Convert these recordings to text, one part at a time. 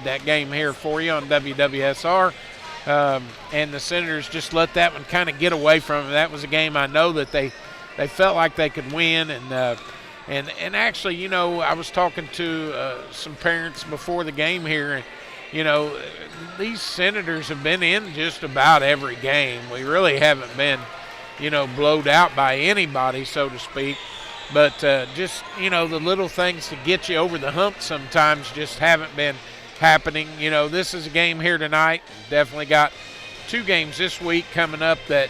that game here for you on WWSR. And the Senators just let that one kind of get away from them. That was a game I know that they felt like they could win. And actually, you know, I was talking to some parents before the game here, and, you know, these Senators have been in just about every game. We really haven't been, you know, blowed out by anybody, so to speak. But just, you know, the little things to get you over the hump sometimes just haven't been happening. You know, this is a game here tonight. Definitely got 2 games this week coming up that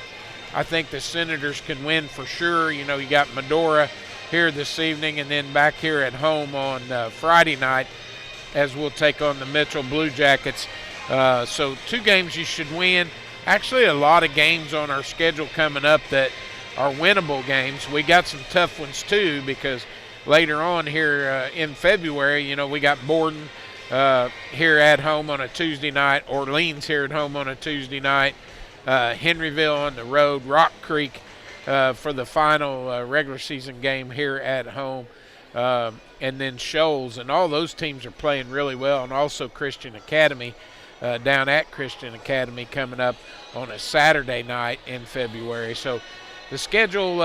I think the Senators can win for sure. You know, you got Medora here this evening, and then back here at home on Friday night as we'll take on the Mitchell Blue Jackets. So 2 games you should win. Actually, a lot of games on our schedule coming up that are winnable games. We got some tough ones too, because later on here in February, you know, we got Borden here at home on a Tuesday night, Orleans here at home on a Tuesday night, Henryville on the road, Rock Creek for the final regular season game here at home, and then Shoals. And all those teams are playing really well, and also Christian Academy down at Christian Academy coming up on a Saturday night in February. So the schedule,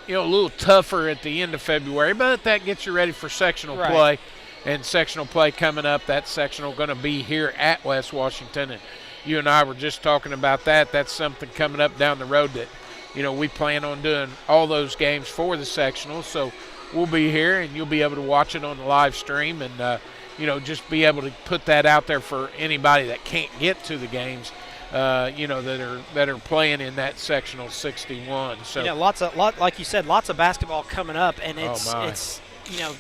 you know, a little tougher at the end of February, but that gets you ready for sectional play. And sectional play coming up. That sectional going to be here at West Washington. And you and I were just talking about that. That's something coming up down the road that, you know, we plan on doing all those games for the sectional. So we'll be here, and you'll be able to watch it on the live stream and, you know, just be able to put that out there for anybody that can't get to the games. You know, that are playing in that sectional 61. So yeah, like you said, lots of basketball coming up, and it's you know,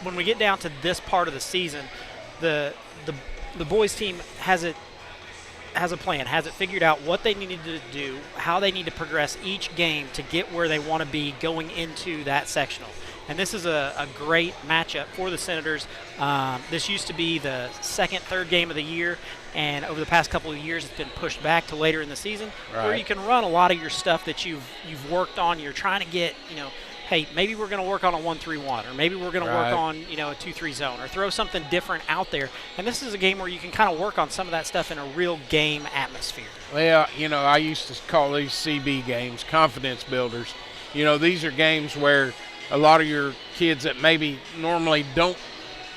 when we get down to this part of the season, the boys team has a plan, has it figured out what they needed to do, how they need to progress each game to get where they want to be going into that sectional. And this is a great matchup for the Senators. This used to be the second, third game of the year, and over the past couple of years it's been pushed back to later in the season, where you can run a lot of your stuff that you've worked on. You're trying to get, you know, hey, maybe we're going to work on a 1-3-1, or maybe we're going to work on, you know, a 2-3 zone, or throw something different out there. And this is a game where you can kind of work on some of that stuff in a real game atmosphere. Well, you know, I used to call these CB games confidence builders. You know, these are games where a lot of your kids that maybe normally don't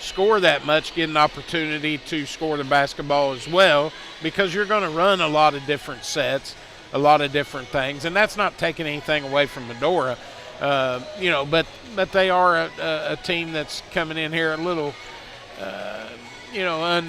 score that much get an opportunity to score the basketball as well, because you're going to run a lot of different sets, a lot of different things. And that's not taking anything away from Medora. You know, but they are a team that's coming in here a little, you know,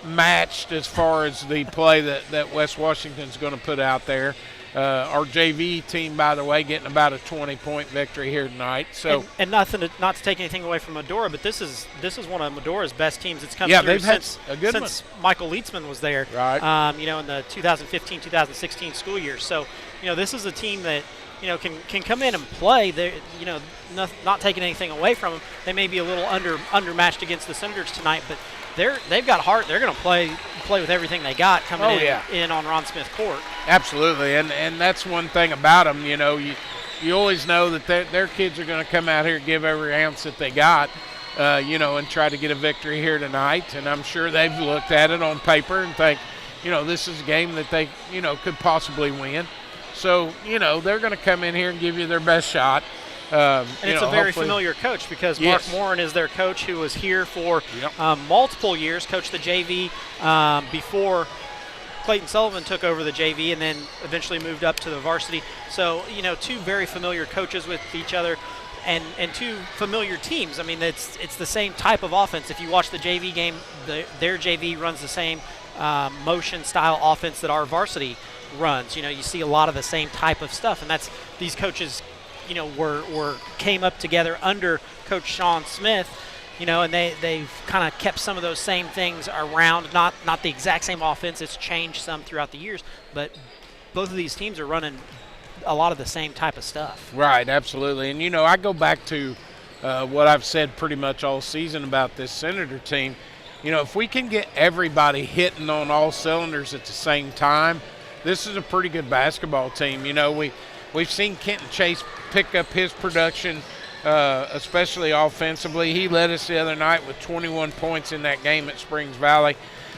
unmatched as far as the play that West Washington's going to put out there. Our JV team, by the way, getting about a 20-point victory here tonight. So and not to take anything away from Medora, but this is one of Medora's best teams that's come through since Michael Lietzman was there. Right. You know, in the 2015-2016 school year. So, you know, this is a team that, you know, can come in and play. They're, you know, not taking anything away from them. They may be a little undermatched against the Senators tonight, but they've got heart. They're going to play with everything they got coming in on Ron Smith Court. Absolutely, and that's one thing about them. You know, you always know that their kids are going to come out here and give every ounce that they got, you know, and try to get a victory here tonight. And I'm sure they've looked at it on paper and think, you know, this is a game that they, you know, could possibly win. So, you know, they're going to come in here and give you their best shot. And it's a very familiar coach, because Mark Morin is their coach, who was here for multiple years, coached the JV before Clayton Sullivan took over the JV, and then eventually moved up to the varsity. So, you know, 2 very familiar coaches with each other, and 2 familiar teams. I mean, it's the same type of offense. If you watch the JV game, their JV runs the same motion style offense that our varsity runs. You know, you see a lot of the same type of stuff, and that's these coaches, you know, came up together under Coach Sean Smith, you know, and they've kind of kept some of those same things around. Not the exact same offense. It's changed some throughout the years, but both of these teams are running a lot of the same type of stuff. Right, absolutely. And, you know, I go back to what I've said pretty much all season about this Senator team. You know, if we can get everybody hitting on all cylinders at the same time, this is a pretty good basketball team. You know, we've seen Kenton Chase pick up his production especially offensively. He led us the other night with 21 points in that game at Springs Valley.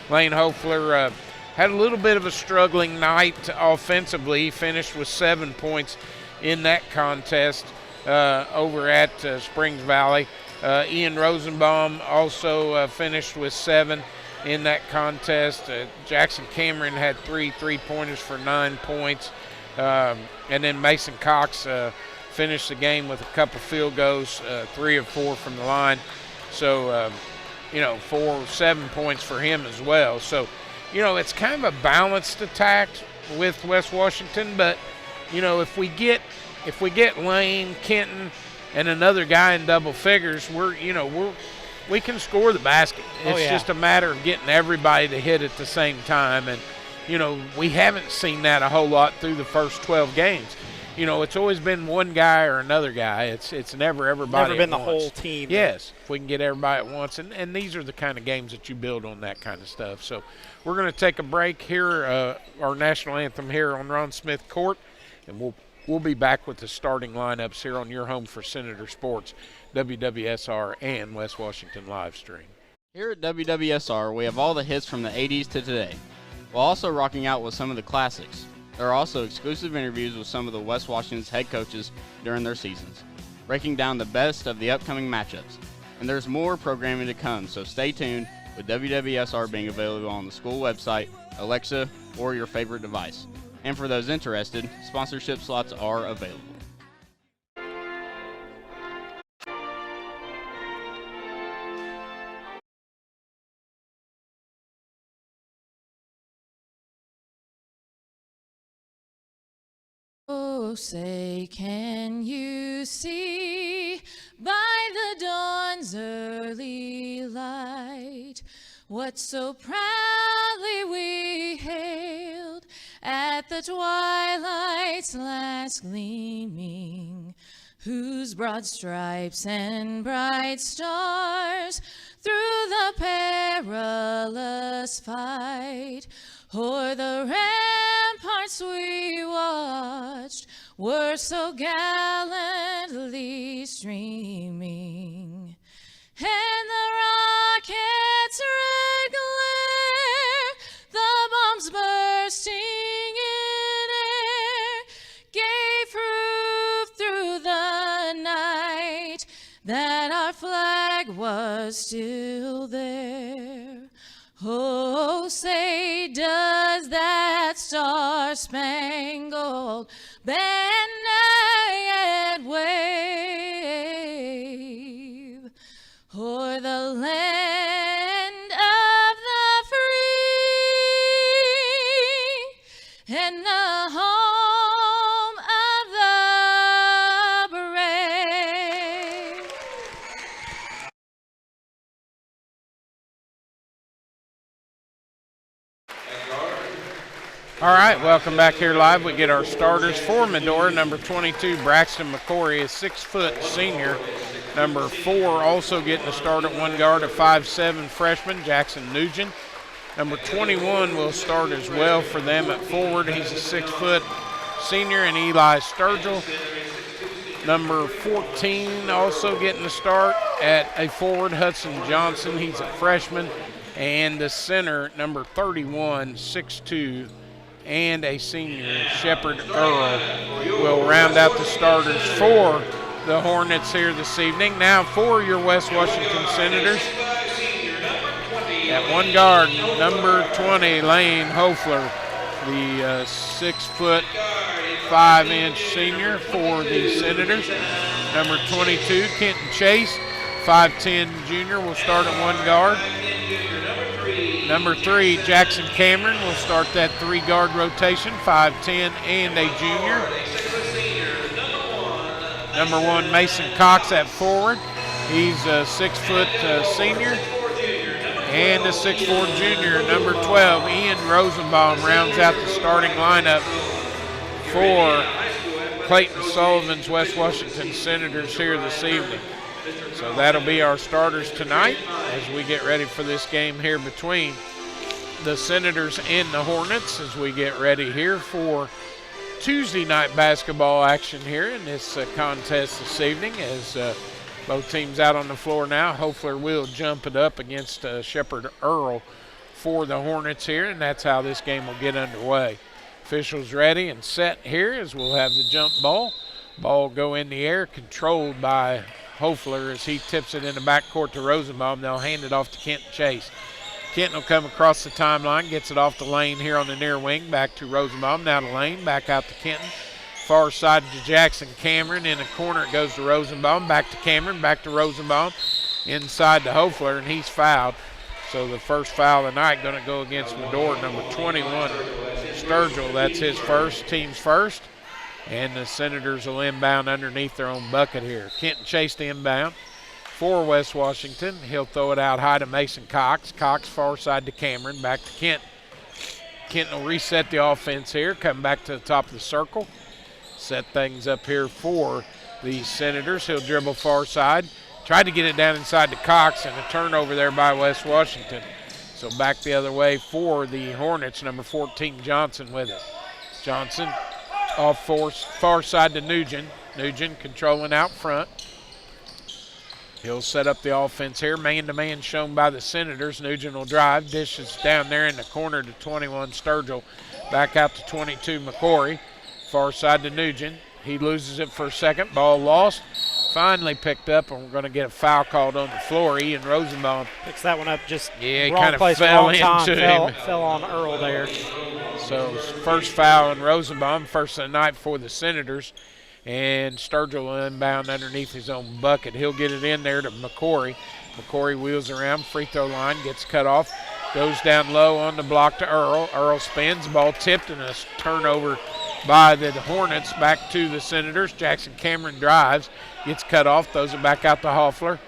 Lane Hofler had a little bit of a struggling night offensively. He finished with 7 points in that contest over at Springs Valley. Ian Rosenbaum also finished with 7 in that contest. Jackson Cameron had 3 3-pointers for 9 points. And then Mason Cox finished the game with a couple field goals, 3 of 4 from the line. So, 7 points for him as well. So, it's kind of a balanced attack with West Washington, but, if we get Lane, Kenton, and another guy in double figures, we can score the basket. It's just a matter of getting everybody to hit at the same time. And, we haven't seen that a whole lot through the first 12 games. It's always been one guy or another guy. It's never everybody. Never been at the once. whole team. Yes, if we can get everybody at once. And these are the kind of games that you build on that kind of stuff. So we're going to take a break here, our national anthem here on Ron Smith Court, and we'll be back with the starting lineups here on your home for Senator Sports, WWSR, and West Washington live stream. Here at WWSR, we have all the hits from the 80s to today, while also rocking out with some of the classics. There are also exclusive interviews with some of the West Washington's head coaches during their seasons, breaking down the best of the upcoming matchups. And there's more programming to come, so stay tuned, with WWSR being available on the school website, Alexa, or your favorite device. And for those interested, sponsorship slots are available. Oh, say, can you see by the dawn's early light what so proudly we hailed at the twilight's last gleaming, whose broad stripes and bright stars through the perilous fight o'er the ramparts we watched were so gallantly streaming, and the rocket's red glare, the bombs bursting in air, gave proof through the night that our flag was still there. Oh, say, does that star-spangled banner yet wave o'er the land of the free and the home of the brave? All right, welcome back here live. We get our starters for Medora. Number 22, Braxton McCory, a 6-foot senior. Number 4 also getting a start at one guard, a 5'7" freshman, Jackson Nugent. Number 21 will start as well for them at forward. He's a 6-foot senior, and Eli Sturgill. Number 14 also getting a start at a forward, Hudson Johnson. He's a freshman. And the center, number 31, 6'2", and a senior, Shepard Earl, will round out the starters for the Hornets here this evening. Now for your West Washington Senators. At one guard, number 20, Lane Hofler, the 6'5" senior for the Senators. Number 22, Kenton Chase, 5'10" junior, will start at one guard. Number 3, Jackson Cameron will start that 3-guard rotation, 5'10" and a junior. Number 1, Mason Cox at forward. He's a 6-foot senior and a 6'4" junior. Number 12, Ian Rosenbaum rounds out the starting lineup for Clayton Sullivan's West Washington Senators here this evening. So that'll be our starters tonight as we get ready for this game here between the Senators and the Hornets, as we get ready here for Tuesday night basketball action here in this contest this evening as both teams out on the floor now. Hoefler will jump it up against Shepherd Earl for the Hornets here, and that's how this game will get underway. Officials ready and set here as we'll have the jump ball. Ball go in the air, controlled by Hoefler as he tips it in the backcourt to Rosenbaum. They'll hand it off to Kenton Chase. Kenton will come across the timeline, gets it off the lane here on the near wing, back to Rosenbaum, now to Lane, back out to Kenton. Far side to Jackson Cameron, in the corner it goes to Rosenbaum, back to Cameron, back to Rosenbaum, inside to Hoefler, and he's fouled. So the first foul of the night going to go against Medora, number 21, Sturgill. That's his first, team's first. And the Senators will inbound underneath their own bucket here. Kenton Chase the inbound for West Washington. He'll throw it out high to Mason Cox. Cox far side to Cameron, back to Kenton. Kenton will reset the offense here, come back to the top of the circle. Set things up here for the Senators. He'll dribble far side. Tried to get it down inside to Cox, and a turnover there by West Washington. So back the other way for the Hornets, number 14, Johnson with it. Johnson off far side to Nugent. Nugent controlling out front. He'll set up the offense here. Man-to-man shown by the Senators. Nugent will drive. Dishes down there in the corner to 21, Sturgill. Back out to 22, McCory. Far side to Nugent. He loses it for a second. Ball lost. Finally picked up, and we're going to get a foul called on the floor. Ian Rosenbaum picks that one up just he wrong kind of place, fell wrong time. into him. Fell on Earl there. So first foul on Rosenbaum, first of the night for the Senators. And Sturgill will inbound underneath his own bucket. He'll get it in there to McCory. McCory wheels around, free throw line, gets cut off, goes down low on the block to Earl. Earl spins, ball tipped, and a turnover by the Hornets back to the Senators. Jackson Cameron drives, gets cut off, throws it back out to Hoefler.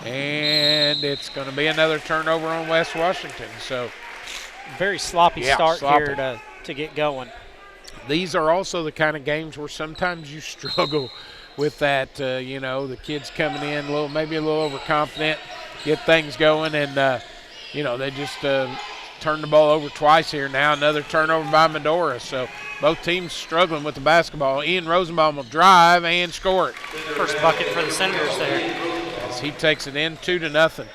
And it's going to be another turnover on West Washington. So very sloppy start here to get going. These are also the kind of games where sometimes you struggle with that, the kids coming in maybe a little overconfident, get things going, and, they just turn the ball over twice here now. Another turnover by Medora. So both teams struggling with the basketball. Ian Rosenbaum will drive and score it. First bucket for the Senators there. As he takes it in 2-0.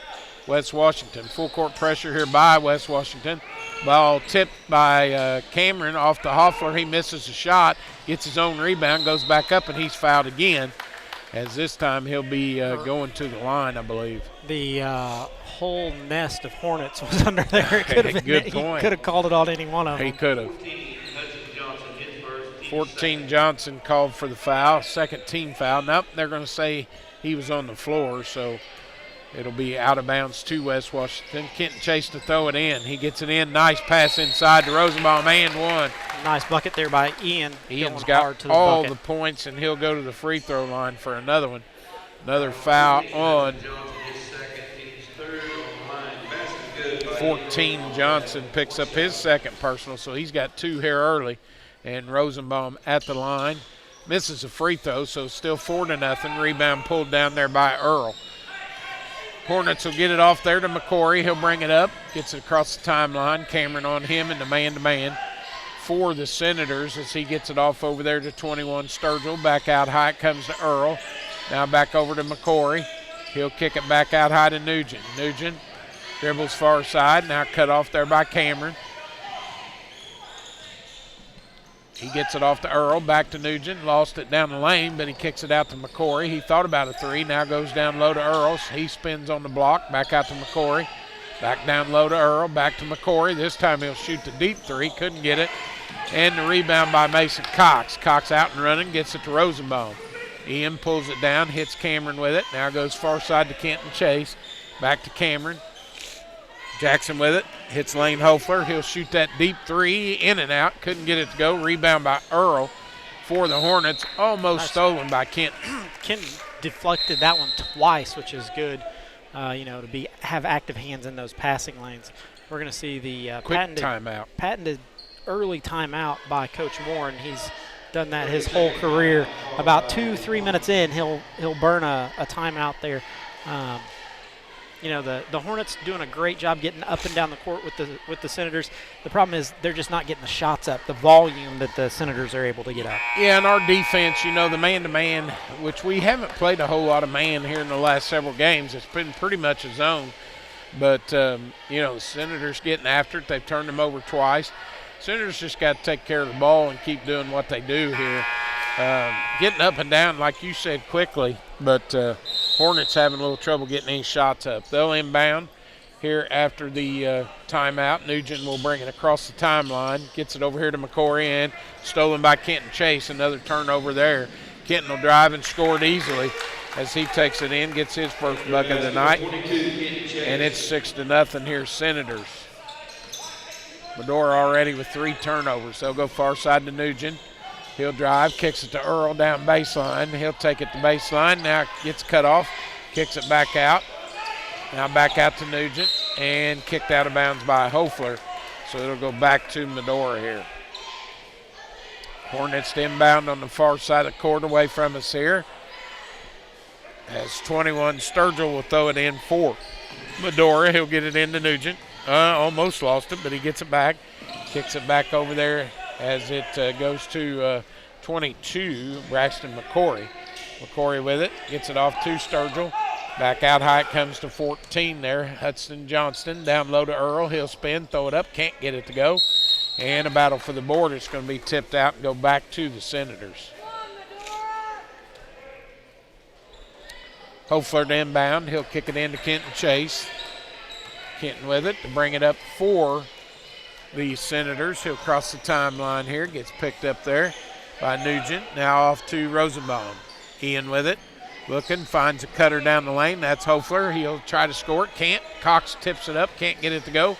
West Washington. Full court pressure here by West Washington. Ball tipped by Cameron off to Hoefler. He misses a shot, gets his own rebound, goes back up, and he's fouled again. As this time he'll be going to the line, I believe. The whole nest of Hornets was under there. Good point. He could have called it on any one of them. He could have. 14 Johnson called for the foul, second team foul. Nope, they're going to say he was on the floor, so it'll be out of bounds to West Washington. Kenton Chase to throw it in. He gets it in. Nice pass inside to Rosenbaum, and one. Nice bucket there by Ian. Ian's got all the points, and he'll go to the free throw line for another one. Another foul on 14. Johnson picks up his second personal, so he's got two here early. And Rosenbaum at the line. Misses a free throw, so still 4-0. Rebound pulled down there by Earl. Hornets will get it off there to McCory. He'll bring it up, gets it across the timeline. Cameron on him in the man-to-man for the Senators as he gets it off over there to 21, Sturgill. Back out high it comes to Earl. Now back over to McCory. He'll kick it back out high to Nugent. Nugent dribbles far side, now cut off there by Cameron. He gets it off to Earl, back to Nugent, lost it down the lane, but he kicks it out to McCory. He thought about a three, now goes down low to Earl. He spins on the block, back out to McCory. Back down low to Earl, back to McCory. This time he'll shoot the deep three, couldn't get it. And the rebound by Mason Cox. Cox out and running, gets it to Rosenbaum. Ian pulls it down, hits Cameron with it. Now goes far side to Kenton Chase. Back to Cameron. Jackson with it, hits Lane Hoefler. He'll shoot that deep three, in and out. Couldn't get it to go. Rebound by Earl for the Hornets. Almost stolen by Kenton. Kenton deflected that one twice, which is good, to have active hands in those passing lanes. We're going to see the patented early timeout by Coach Moore, and he's done that his whole career. About 2-3 minutes in, he'll burn a timeout there. the Hornets doing a great job getting up and down the court with the Senators. The problem is they're just not getting the shots up, the volume that the Senators are able to get up. Yeah, and our defense, the man-to-man, which we haven't played a whole lot of man here in the last several games. It's been pretty much a zone. But, the Senators getting after it. They've turned them over twice. Senators just got to take care of the ball and keep doing what they do here. Getting up and down, like you said, quickly. But Hornets having a little trouble getting any shots up. They'll inbound here after the timeout. Nugent will bring it across the timeline. Gets it over here to McCory and stolen by Kenton Chase. Another turnover there. Kenton will drive and score it easily as he takes it in, gets his first bucket of the night. And it's 6-0 here, Senators. Medora already with 3 turnovers. They'll go far side to Nugent. He'll drive, kicks it to Earl down baseline. He'll take it to baseline. Now gets cut off, kicks it back out. Now back out to Nugent and kicked out of bounds by Hofler. So it'll go back to Medora here. Hornets to inbound on the far side of the court away from us here. As 21, Sturgill will throw it in for Medora. He'll get it into Nugent. Almost lost it, but he gets it back. Kicks it back over there as it goes to 22, Braxton McCory. McCory with it, gets it off to Sturgill. Back out high it comes to 14 there. Hudson Johnston down low to Earl. He'll spin, throw it up, can't get it to go. And a battle for the board. It's going to be tipped out and go back to the Senators. Hofler to inbound. He'll kick it into Kenton Chase. Kenton with it to bring it up for the Senators. He'll cross the timeline here. Gets picked up there by Nugent. Now off to Rosenbaum. Ian with it. Looking, finds a cutter down the lane. That's Hofler. He'll try to score it. Can't. Cox tips it up. Can't get it to go.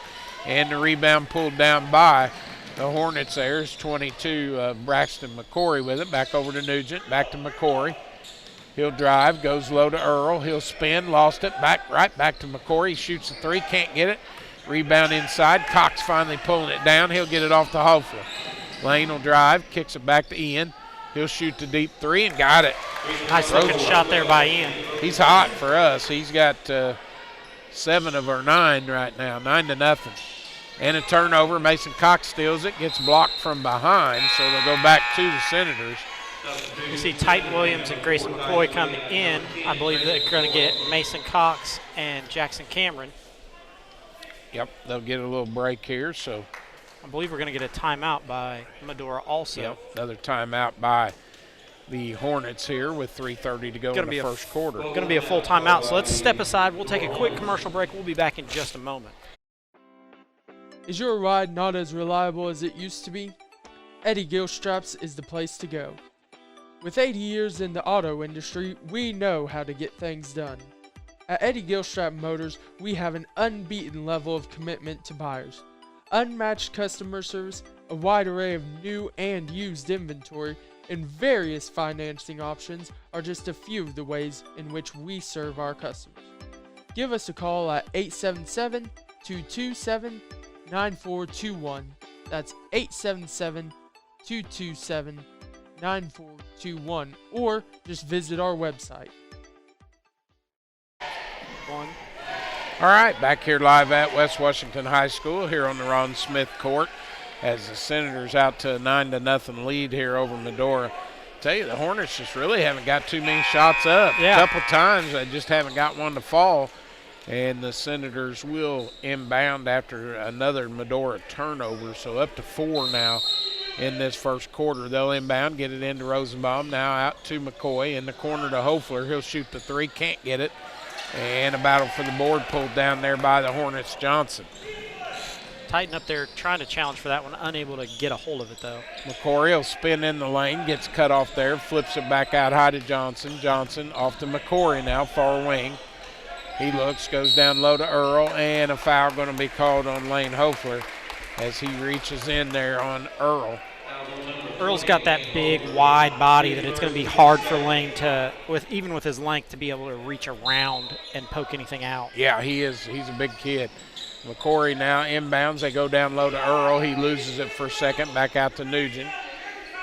And the rebound pulled down by the Hornets there. Is 22, Braxton McCory with it. Back over to Nugent. Back to McCory. He'll drive, goes low to Earl. He'll spin, lost it, right back to McCory. Shoots a 3, can't get it. Rebound inside. Cox finally pulling it down. He'll get it off to Hofler. Lane will drive, kicks it back to Ian. He'll shoot the deep 3 and got it. Nice looking shot there by Ian. He's hot for us. He's got 7 of our 9 right now, 9-0. And a turnover. Mason Cox steals it, gets blocked from behind, so they'll go back to the Senators. You see Titan Williams and Grayson McCoy coming in. I believe they're going to get Mason Cox and Jackson Cameron. Yep, they'll get a little break here. So I believe we're going to get a timeout by Medora also. Yep, another timeout by the Hornets here with 3:30 to go in the first quarter. It's going to be a full timeout, so let's step aside. We'll take a quick commercial break. We'll be back in just a moment. Is your ride not as reliable as it used to be? Eddie Gilstraps is the place to go. With 80 years in the auto industry, we know how to get things done. At Eddie Gilstrap Motors, we have an unbeaten level of commitment to buyers, unmatched customer service, a wide array of new and used inventory, and various financing options are just a few of the ways in which we serve our customers. Give us a call at 877-227-9421. That's 877-227-9421, or just visit our website. All right, back here live at West Washington High School here on the Ron Smith court as the Senators out to a 9-0 lead here over Medora. Tell you, the Hornets just really haven't got too many shots up. Yeah. A couple times they just haven't got one to fall. And the Senators will inbound after another Medora turnover, so up to 4 now in this first quarter. They'll inbound, get it into Rosenbaum, now out to McCoy, in the corner to Hofler. He'll shoot the 3, can't get it. And a battle for the board pulled down there by the Hornets Johnson. Titan up there trying to challenge for that one, unable to get a hold of it though. McCory will spin in the lane, gets cut off there, flips it back out high to Johnson. Johnson off to McCory now, far wing. He looks, goes down low to Earl, and a foul going to be called on Lane Hofler as he reaches in there on Earl. Earl's got that big, wide body that it's going to be hard for Lane to, even with his length, to be able to reach around and poke anything out. Yeah, he is. He's a big kid. McCory now inbounds. They go down low to Earl. He loses it for a second. Back out to Nugent.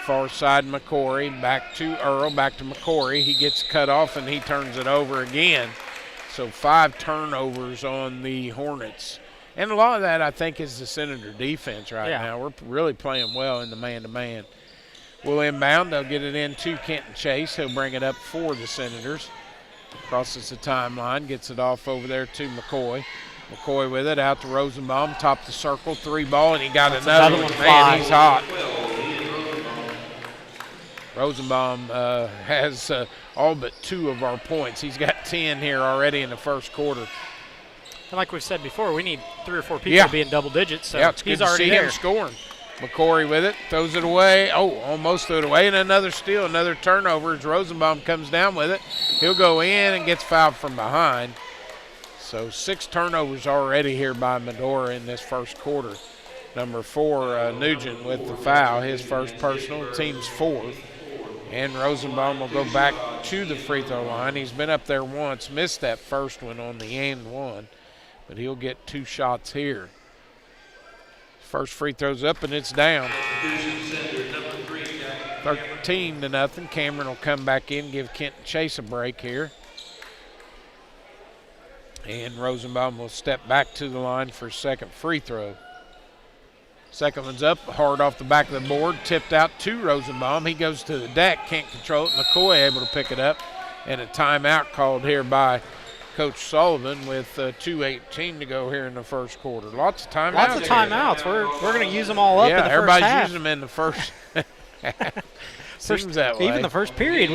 Far side McCory. Back to Earl. Back to McCory. He gets cut off, and he turns it over again. So 5 turnovers on the Hornets. And a lot of that, I think, is the Senator defense right now. We're really playing well in the man-to-man. We'll inbound. They'll get it in to Kenton Chase. He'll bring it up for the Senators. Crosses the timeline, gets it off over there to McCoy. McCoy with it, out to Rosenbaum, top the circle, 3 ball, and he got another one. Man, he's hot. Rosenbaum has all but 2 of our points. He's got 10 here already in the first quarter. And like we've said before, we need 3 or 4 people to be in double digits, so it's he's good already to see there. him scoring. McCory with it, throws it away. Oh, almost threw it away, and another steal, another turnover as Rosenbaum comes down with it. He'll go in and gets fouled from behind. So 6 turnovers already here by Medora in this first quarter. Number 4, Nugent with the foul, his first personal, team's 4th. And Rosenbaum will go back to the free throw line. He's been up there once, missed that first one on the and one, but he'll get 2 shots here. First free throw's up and it's down. 13-0. Cameron will come back in, give Kenton Chase a break here. And Rosenbaum will step back to the line for second free throw. Second one's up, hard off the back of the board, tipped out to Rosenbaum. He goes to the deck, can't control it. McCoy able to pick it up. And a timeout called here by Coach Sullivan with 2:18 to go here in the first quarter. Lots of timeouts. Lots of timeouts. We're going to use them all up in the first half. Yeah, everybody's using them in the first. Seems that way. Even the first period.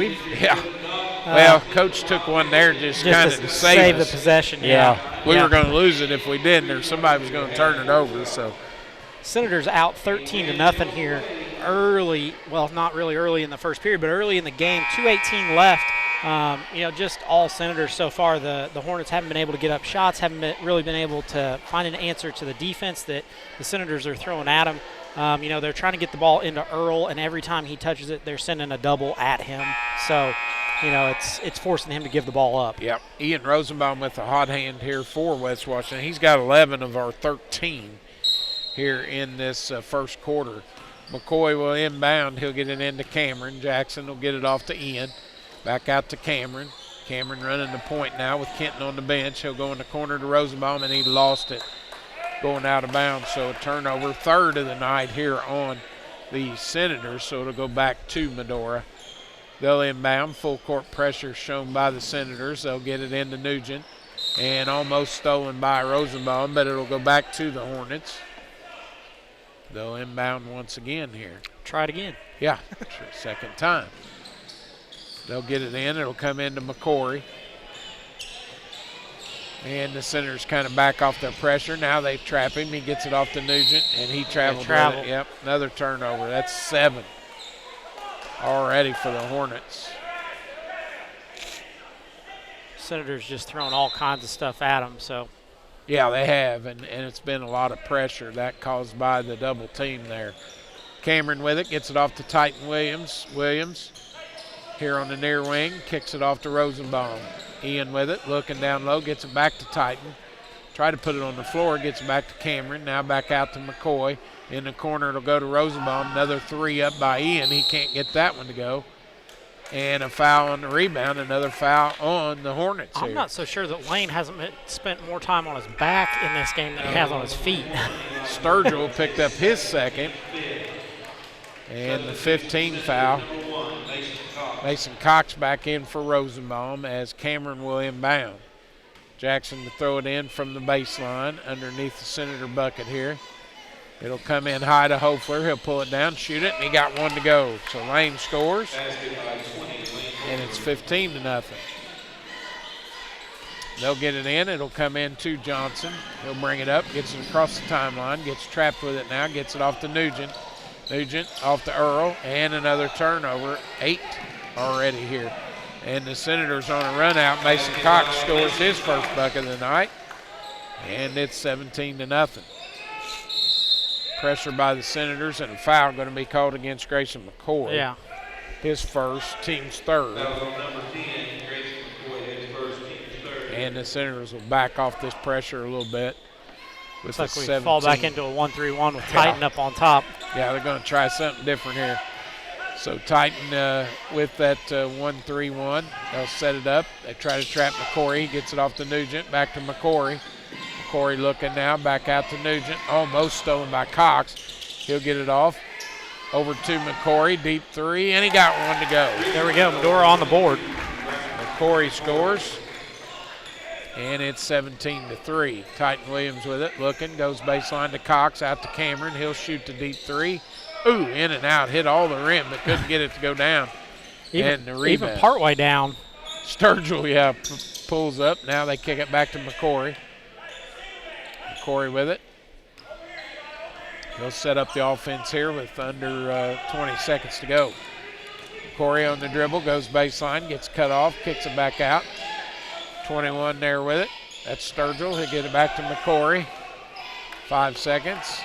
Well, Coach took one there just kind of to save the possession. We were going to lose it if we didn't, or somebody was going to turn it over. So Senators out 13-0 here early. Well, not really early in the first period, but early in the game. 2:18 left. Just all Senators so far. The Hornets haven't been able to get up shots, haven't really been able to find an answer to the defense that the Senators are throwing at them. They're trying to get the ball into Earl, and every time he touches it, they're sending a double at him. So, it's forcing him to give the ball up. Yep. Ian Rosenbaum with a hot hand here for West Washington. He's got 11 of our 13 here in this first quarter. McCoy will inbound. He'll get it into Cameron. Jackson will get it off to Ian. Back out to Cameron. Cameron running the point now with Kenton on the bench. He'll go in the corner to Rosenbaum, and he lost it going out of bounds. So a turnover, 3rd of the night here on the Senators. So it'll go back to Medora. They'll inbound. Full court pressure shown by the Senators. They'll get it into Nugent. And almost stolen by Rosenbaum, but it'll go back to the Hornets. They'll inbound once again here. Try it again. Yeah, second time. They'll get it in. It'll come into McCory. And the Senators kind of back off their pressure. Now they trap him. He gets it off to Nugent, and he traveled with it. Yep, another turnover. That's 7 already for the Hornets. Senators just throwing all kinds of stuff at them. So. Yeah, they have, and it's been a lot of pressure. That caused by the double team there. Cameron with it, gets it off to Titan Williams. Williams here on the near wing, kicks it off to Rosenbaum. Ian with it, looking down low, gets it back to Titan. Try to put it on the floor, gets it back to Cameron. Now back out to McCoy. In the corner, it'll go to Rosenbaum. Another 3 up by Ian. He can't get that one to go. And a foul on the rebound, another foul on the Hornets here. I'm not so sure that Lane hasn't spent more time on his back in this game than he has on his feet. Sturgill picked up his second. And the 15 foul. Mason Cox back in for Rosenbaum as Cameron will inbound. Jackson to throw it in from the baseline underneath the Senator bucket here. It'll come in high to Hofler. He'll pull it down, shoot it, and he got one to go. So Lane scores, and it's 15-0. They'll get it in. It'll come in to Johnson. He'll bring it up, gets it across the timeline, gets trapped with it now, gets it off to Nugent. Nugent off to Earl, and another turnover. 8 already here. And the Senators on a run out. Mason Cox scores his first bucket of the night, and it's 17-0. Pressure by the Senators, and a foul going to be called against Grayson McCoy. Yeah. His first, team's 3rd. And the Senators will back off this pressure a little bit. Looks like we fall back into a 1-3-1 with Titan up on top. Yeah, they're going to try something different here. So Titan with that 1-3-1. They'll set it up. They try to trap McCory. He gets it off to Nugent. Back to McCory. McCory looking now. Back out to Nugent. Almost stolen by Cox. He'll get it off. Over to McCory. Deep three. And he got one to go. There we go. Medora on the board. McCory scores. And it's 17-3. Titan Williams with it. Looking. Goes baseline to Cox. Out to Cameron. He'll shoot the deep three. Ooh, in and out. Hit all the rim, but couldn't get it to go down. And the rebound. Even partway down. Sturgill, pulls up. Now they kick it back to McCory. McCory with it. He'll set up the offense here with under 20 seconds to go. McCory on the dribble, goes baseline, gets cut off, kicks it back out. 21 there with it. That's Sturgill. He'll get it back to McCory. 5 seconds.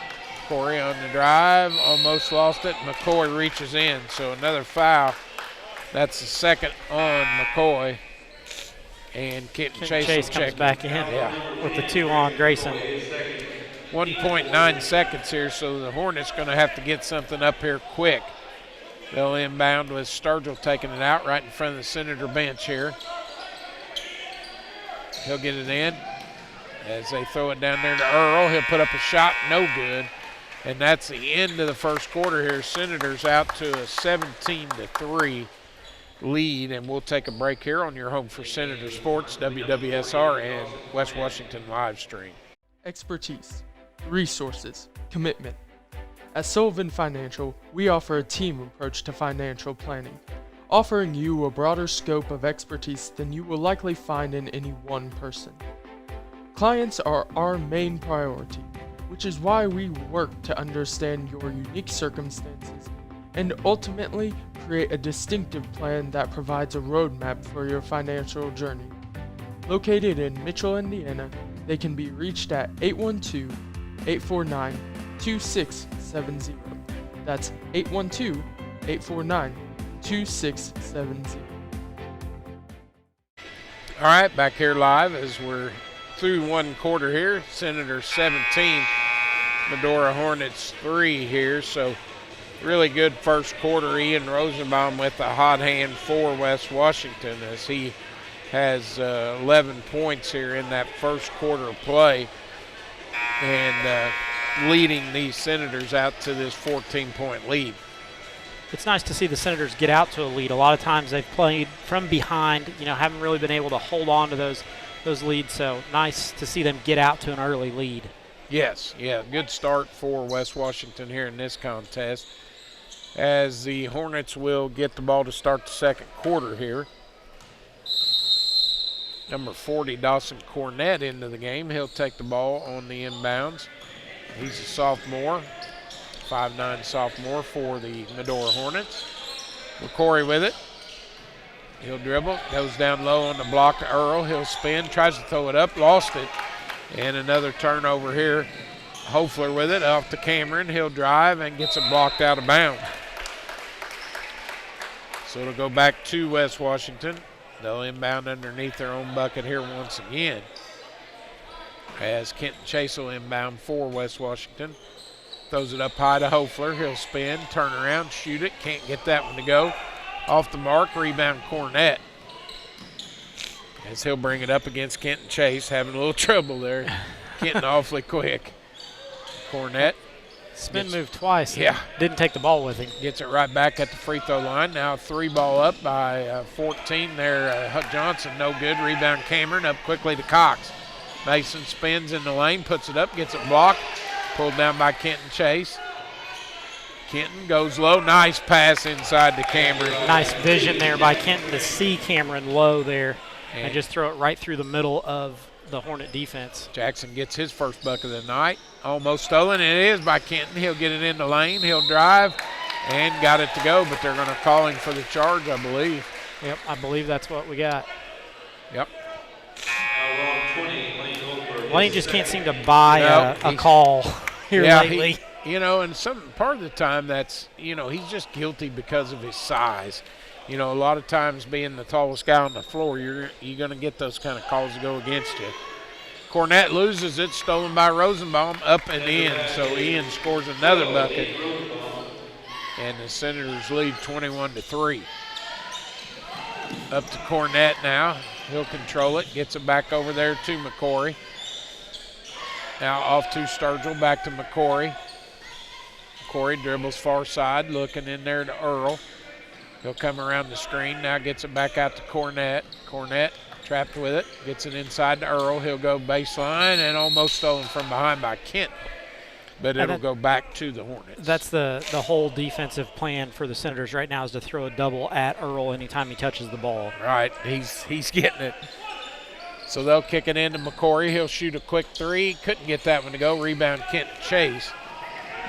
McCory on the drive, almost lost it. McCoy reaches in, so another foul. That's the second on McCoy. And Kenton Chase comes back in with the 2 on Grayson. 1.9 seconds here, so the Hornets going to have to get something up here quick. They'll inbound with Sturgill taking it out right in front of the Senator bench here. He'll get it in as they throw it down there to Earl. He'll put up a shot, no good. And that's the end of the first quarter here. Senators out to a 17-3 lead, and we'll take a break here on your home for Senator Sports, WWSR, and West Washington live stream. Expertise, resources, commitment. At Sullivan Financial, we offer a team approach to financial planning, offering you a broader scope of expertise than you will likely find in any one person. Clients are our main priority, which is why we work to understand your unique circumstances and ultimately create a distinctive plan that provides a roadmap for your financial journey. Located in Mitchell, Indiana, they can be reached at 812-849-2670. That's 812-849-2670. All right, back here live as we're through one quarter here. Senators 17, Medora Hornets 3 here. So really good first quarter. Ian Rosenbaum with a hot hand for West Washington as he has 11 points here in that first quarter of play and leading these Senators out to this 14-point lead. It's nice to see the Senators get out to a lead. A lot of times they've played from behind, haven't really been able to hold on to those leads, so nice to see them get out to an early lead. Yes, good start for West Washington here in this contest as the Hornets will get the ball to start the second quarter here. Number 40, Dawson Cornett, into the game. He'll take the ball on the inbounds. He's a sophomore, 5'9" sophomore for the Medora Hornets. McCory with it. He'll dribble, goes down low on the block to Earl. He'll spin, tries to throw it up, lost it. And another turnover here. Hofler with it, off to Cameron. He'll drive and gets it blocked out of bounds. So it'll go back to West Washington. They'll inbound underneath their own bucket here once again. As Kenton Chase will inbound for West Washington. Throws it up high to Hofler. He'll spin, turn around, shoot it. Can't get that one to go. Off the mark, rebound Cornett. As he'll bring it up against Kenton Chase, having a little trouble there. Kenton awfully quick. Cornett. Spin move twice. Yeah. Didn't take the ball with him. Gets it right back at the free throw line. Now 3-ball up by 14 there. Huck Johnson, no good. Rebound Cameron, up quickly to Cox. Mason spins in the lane, puts it up, gets it blocked. Pulled down by Kenton Chase. Kenton goes low. Nice pass inside to Cameron. Nice vision there by Kenton to see Cameron low there and just throw it right through the middle of the Hornet defense. Jackson gets his first bucket of the night. Almost stolen. It is by Kenton. He'll get it in the lane. He'll drive and got it to go, but they're going to call him for the charge, I believe. Yep, I believe that's what we got. Yep. Lane just can't seem to buy a call here lately. And some part of the time that's, he's just guilty because of his size. A lot of times being the tallest guy on the floor, you're going to get those kind of calls to go against you. Cornett loses it, stolen by Rosenbaum, up and in, so Ian scores another bucket. And the Senators lead 21-3. Up to Cornett now. He'll control it. Gets it back over there to McCory. Now off to Sturgill. Back to McCory. McCory dribbles far side. Looking in there to Earl. He'll come around the screen. Now gets it back out to Cornett. Cornett trapped with it. Gets it inside to Earl. He'll go baseline and almost stolen from behind by Kent. But it'll go back to the Hornets. That's the whole defensive plan for the Senators right now, is to throw a double at Earl anytime he touches the ball. Right, he's getting it. So they'll kick it into McCory. He'll shoot a quick three. Couldn't get that one to go. Rebound Kent Chase.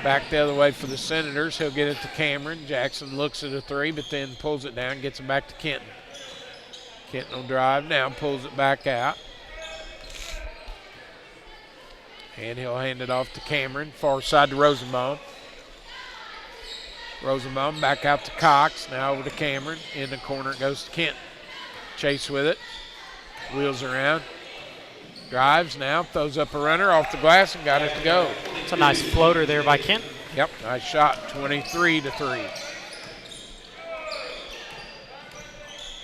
Back the other way for the Senators. He'll get it to Cameron. Jackson looks at a three, but then pulls it down, gets it back to Kenton. Kenton will drive now, pulls it back out. And he'll hand it off to Cameron, far side to Rosenbaum. Rosenbaum back out to Cox, now over to Cameron. In the corner it goes to Kent. Chase with it, wheels around, drives now, throws up a runner off the glass and got it to go. It's a nice floater there by Kent. Yep, nice shot, 23-3.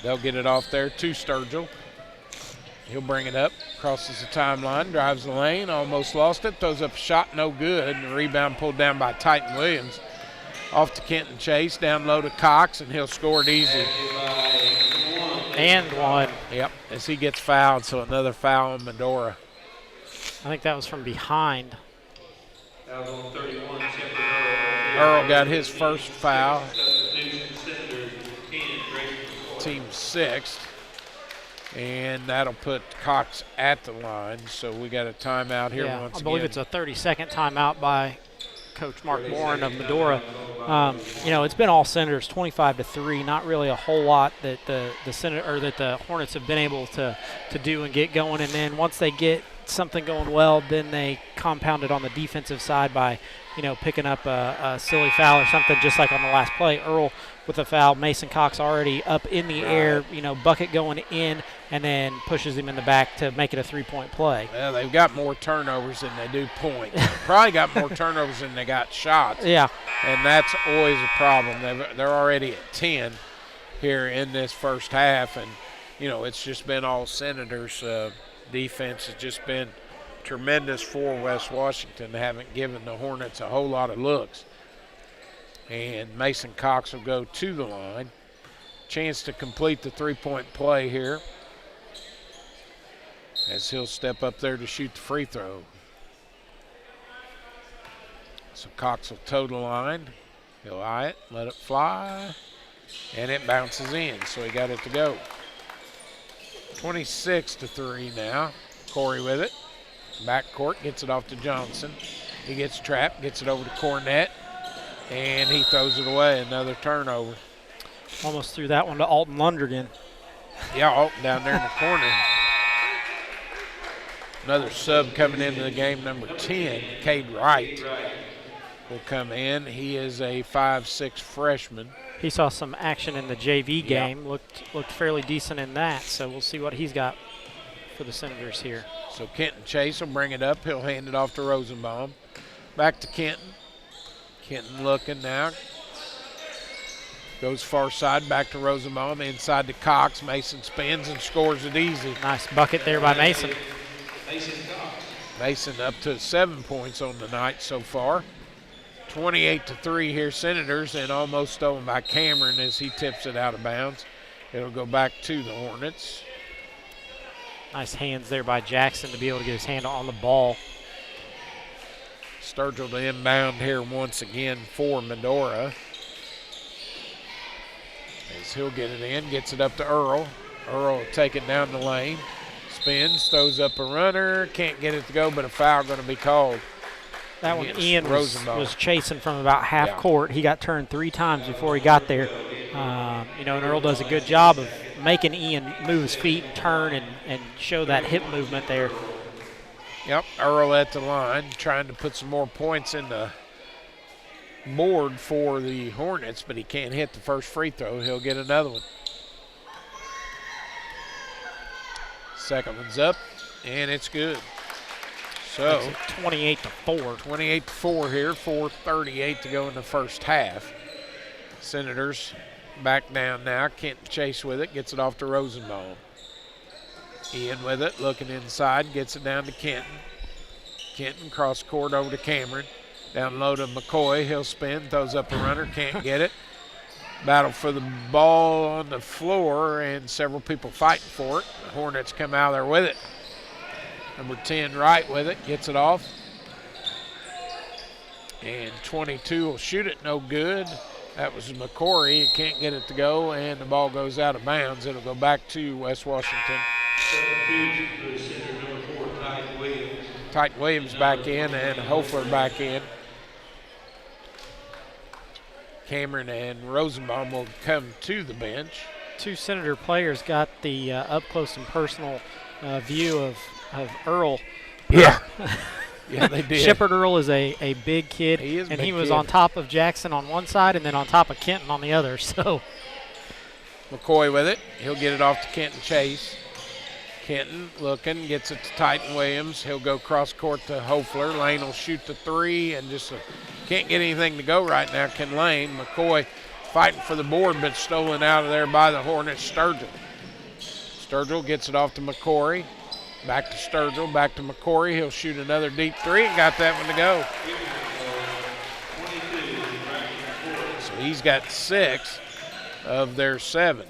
They'll get it off there to Sturgill. He'll bring it up, crosses the timeline, drives the lane, almost lost it, throws up a shot, no good, and the rebound pulled down by Titan Williams. Off to Kenton Chase, down low to Cox, and he'll score it easy. And one. Yep, as he gets fouled, so another foul on Medora. I think that was from behind. Earl got his first foul. Team sixth. And that'll put Cox at the line. So we got a timeout here once again. I believe it's a 30-second timeout by Coach Mark Morin of Medora. It's been all Senators, 25-3. Not really a whole lot that the Hornets have been able to do and get going. And then once they get something going well, then they compound it on the defensive side by, picking up a silly foul or something, just like on the last play. Earl with a foul, Mason Cox already up in the air, bucket going in, and then pushes him in the back to make it a three-point play. Well, they've got more turnovers than they do points. Probably got more turnovers than they got shots. Yeah. And that's always a problem. They're already at 10 here in this first half, and, it's just been all Senators. Defense has just been tremendous for West Washington. They haven't given the Hornets a whole lot of looks. And Mason Cox will go to the line. Chance to complete the three-point play here, as he'll step up there to shoot the free throw. So Cox will toe the line. He'll eye it, let it fly, and it bounces in, so he got it to go. 26-3 now. Corey with it. Backcourt, gets it off to Johnson. He gets trapped, gets it over to Cornett, and he throws it away. Another turnover. Almost threw that one to Alton Lundgren. Yeah, Alton down there in the corner. Another sub coming into the game, number 10, Cade Wright will come in. He is a 5'6" freshman. He saw some action in the JV game, looked fairly decent in that, so we'll see what he's got for the Senators here. So Kenton Chase will bring it up. He'll hand it off to Rosenbaum. Back to Kenton. Kenton looking now. Goes far side, back to Rosenbaum, inside to Cox. Mason spins and scores it easy. Nice bucket there by Mason. Mason up to 7 points on the night so far. 28-3 here, Senators, and almost stolen by Cameron as he tips it out of bounds. It'll go back to the Hornets. Nice hands there by Jackson to be able to get his hand on the ball. Sturgill to inbound here once again for Medora. As he'll get it in, gets it up to Earl. Earl will take it down the lane. Spins, throws up a runner, can't get it to go, but a foul going to be called. That one, Ian was chasing from about half court. He got turned 3 times before he got there. And Earl does a good job of making Ian move his feet and turn and show that hip movement there. Yep, Earl at the line, trying to put some more points in the board for the Hornets, but he can't hit the first free throw. He'll get another one. Second one's up, and it's good. So 28-4. 28-4 here, 4:38 to go in the first half. Senators back down now. Kenton Chase with it, gets it off to Rosenbaum. Ian with it, looking inside, gets it down to Kenton. Kenton cross court over to Cameron. Down low to McCoy. He'll spin, throws up a runner, can't get it. Battle for the ball on the floor, and several people fighting for it. The Hornets come out there with it. Number 10 Wright with it, gets it off. And 22 will shoot it, no good. That was McCory. He can't get it to go, and the ball goes out of bounds. It'll go back to West Washington. Titan Williams back in, and Hoefler back in. Cameron and Rosenbaum will come to the bench. Two Senator players got the up close and personal view of Earl. Yeah. Yeah, they did. Shepard Earl is a big kid, he is and big he was kid. on top of Jackson on one side and then on top of Kenton on the other. So McCoy with it. He'll get it off to Kenton Chase. Kenton looking, gets it to Titan Williams. He'll go cross court to Hoefler. Lane will shoot the three and just can't get anything to go right now, can Lane. McCoy fighting for the board, but stolen out of there by the Hornets. Sturgill. Sturgill gets it off to McCory. Back to Sturgill, back to McCory. He'll shoot another deep three and got that one to go. So he's got 6 of their 7.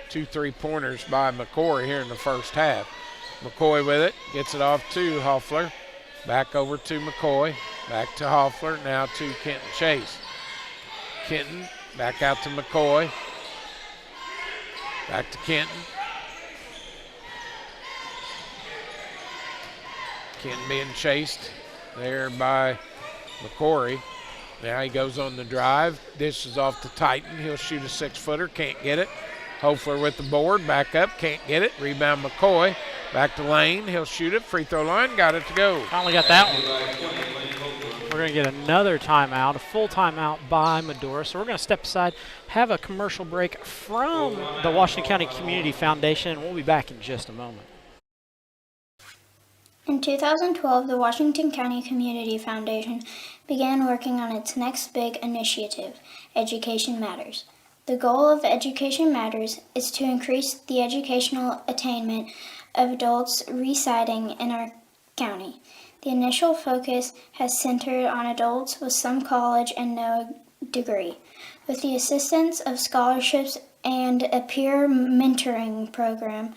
2 3-pointers by McCory here in the first half. McCoy with it, gets it off to Hoefler. Back over to McCoy, back to Hoefler, now to Kenton Chase. Kenton back out to McCoy. Back to Kenton. Kenton being chased there by McCory. Now he goes on the drive. Dishes off to Titan. He'll shoot a 6-footer, can't get it. Hoefler with the board, back up, can't get it. Rebound McCoy, back to Lane. He'll shoot it, free throw line, got it to go. Finally got that one. We're going to get another timeout, a full timeout by Medora. So we're going to step aside, have a commercial break from the Washington County Community Foundation, and we'll be back in just a moment. In 2012, the Washington County Community Foundation began working on its next big initiative, Education Matters. The goal of Education Matters is to increase the educational attainment of adults residing in our county. The initial focus has centered on adults with some college and no degree. With the assistance of scholarships and a peer mentoring program,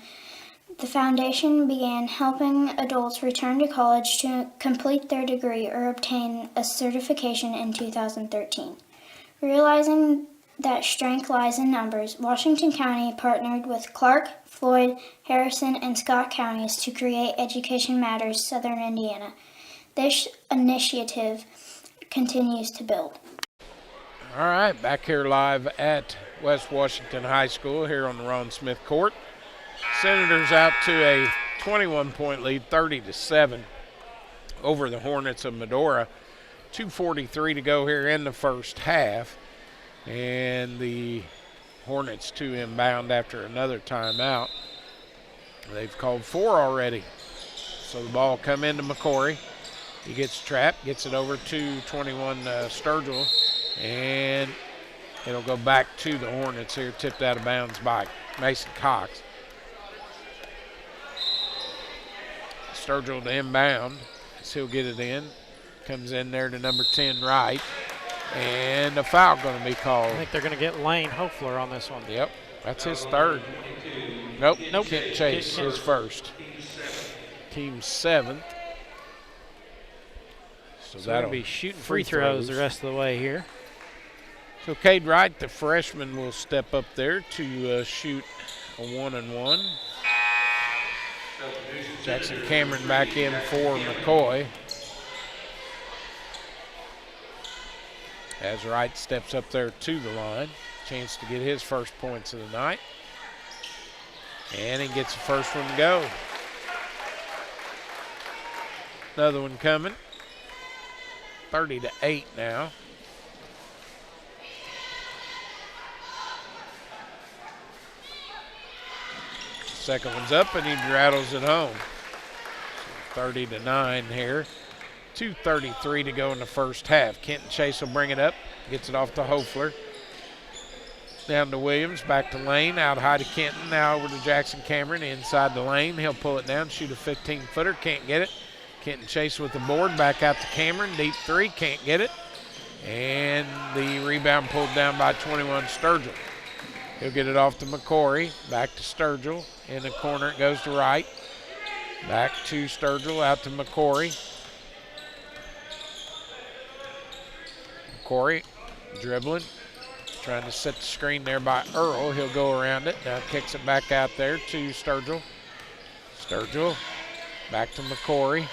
the foundation began helping adults return to college to complete their degree or obtain a certification in 2013. Realizing that strength lies in numbers, Washington County partnered with Clark, Floyd, Harrison, and Scott counties to create Education Matters Southern Indiana. This initiative continues to build. All right, back here live at West Washington High School here on the Ron Smith Court. Senators out to a 21-point lead, 30-7 over the Hornets of Medora. 2:43 to go here in the first half. And the Hornets to inbound after another timeout. They've called 4 already. So the ball come into McCory. He gets trapped, gets it over to 21 Sturgill, and it'll go back to the Hornets here, tipped out of bounds by Mason Cox. Sturgill to inbound, so he'll get it in. Comes in there to number 10 Wright. And a foul going to be called. I think they're going to get Lane Hoefler on this one. Yep, that's his third. Nope. Kent Chase, his first. Team 7th. So that'll be shooting free throws the rest of the way here. So Cade Wright, the freshman, will step up there to shoot a 1-and-1. Jackson Cameron back in for McCoy. As Wright steps up there to the line. Chance to get his first points of the night. And he gets the first one to go. Another one coming. 30-8 now. Second one's up and he rattles it home. So 30-9 here. 2:33 to go in the first half. Kenton Chase will bring it up, gets it off to Hofler. Down to Williams, back to Lane, out high to Kenton, now over to Jackson Cameron, inside the lane. He'll pull it down, shoot a 15-footer, can't get it. Kenton Chase with the board, back out to Cameron, deep three, can't get it. And the rebound pulled down by 21, Sturgill. He'll get it off to McCory, back to Sturgill. In the corner it goes to Wright. Back to Sturgill, out to McCory. McCory dribbling. Trying to set the screen there by Earl. He'll go around it. Now kicks it back out there to Sturgill. Sturgill back to McCory.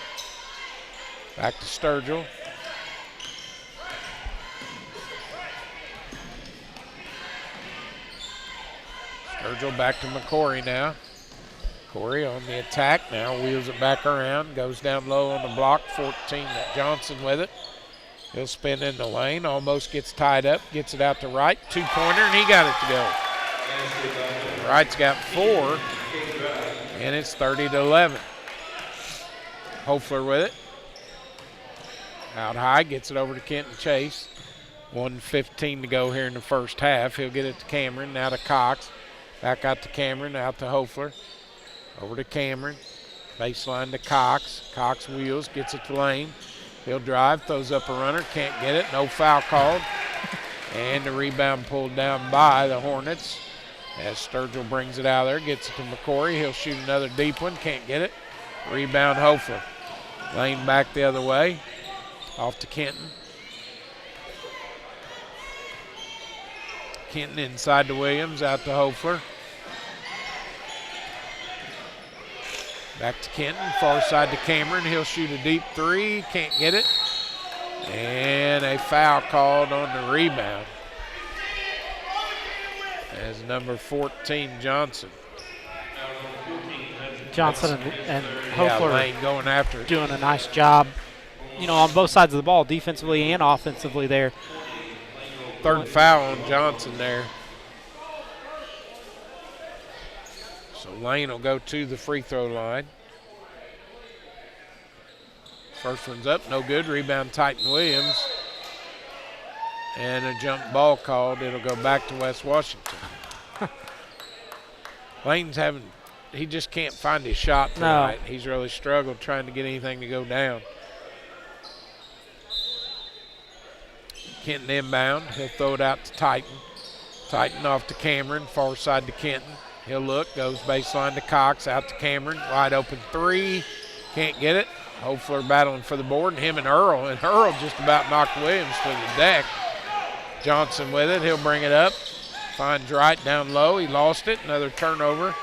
Back to Sturgill. Sturgill back to McCory now. McCory on the attack now. Wheels it back around. Goes down low on the block. 14 Johnson with it. He'll spin in the lane, almost gets tied up, gets it out to Wright, two-pointer, and he got it to go. Wright's got 4, and it's 30-11. Hofler with it. Out high, gets it over to Kenton Chase. 1:15 to go here in the first half. He'll get it to Cameron, now to Cox. Back out to Cameron, out to Hofler. Over to Cameron. Baseline to Cox. Cox wheels, gets it to Lane. He'll drive, throws up a runner, can't get it, no foul called. And the rebound pulled down by the Hornets as Sturgill brings it out there, gets it to McCory. He'll shoot another deep one, can't get it. Rebound Hofler. Lane back the other way, off to Kenton. Kenton inside to Williams, out to Hofler. Back to Kenton, far side to Cameron. He'll shoot a deep three, can't get it. And a foul called on the rebound as number 14, Johnson. Johnson and Hofler Lane going after it. Doing a nice job, on both sides of the ball, defensively and offensively there. Third foul on Johnson there. So Lane will go to the free throw line. First one's up, no good. Rebound Titan Williams. And a jump ball called. It'll go back to West Washington. Lane's he just can't find his shot tonight. No. He's really struggled trying to get anything to go down. Kenton inbound. He'll throw it out to Titan. Titan off to Cameron, far side to Kenton. He'll look, goes baseline to Cox, out to Cameron. Wide open three, can't get it. Hofler battling for the board, and him and Earl just about knocked Williams to the deck. Johnson with it, he'll bring it up. Finds Wright down low, he lost it, another turnover.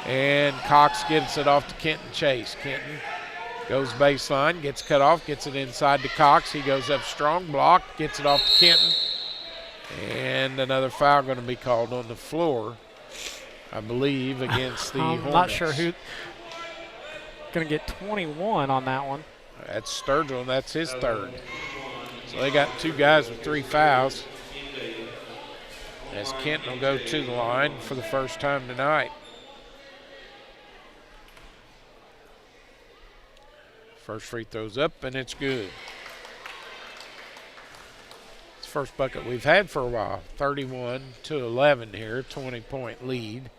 And Cox gets it off to Kenton Chase. Kenton goes baseline, gets cut off, gets it inside to Cox. He goes up strong, blocked, gets it off to Kenton. And another foul going to be called on the floor, I believe, against the Hornets. I'm not sure who going to get 21 on that one. That's Sturgill, and that's his third. So they got two guys with 3 fouls. As Kenton will go to the line for the first time tonight. First free throw's up, and it's good. It's the first bucket we've had for a while. 31-11 here, 20-point lead.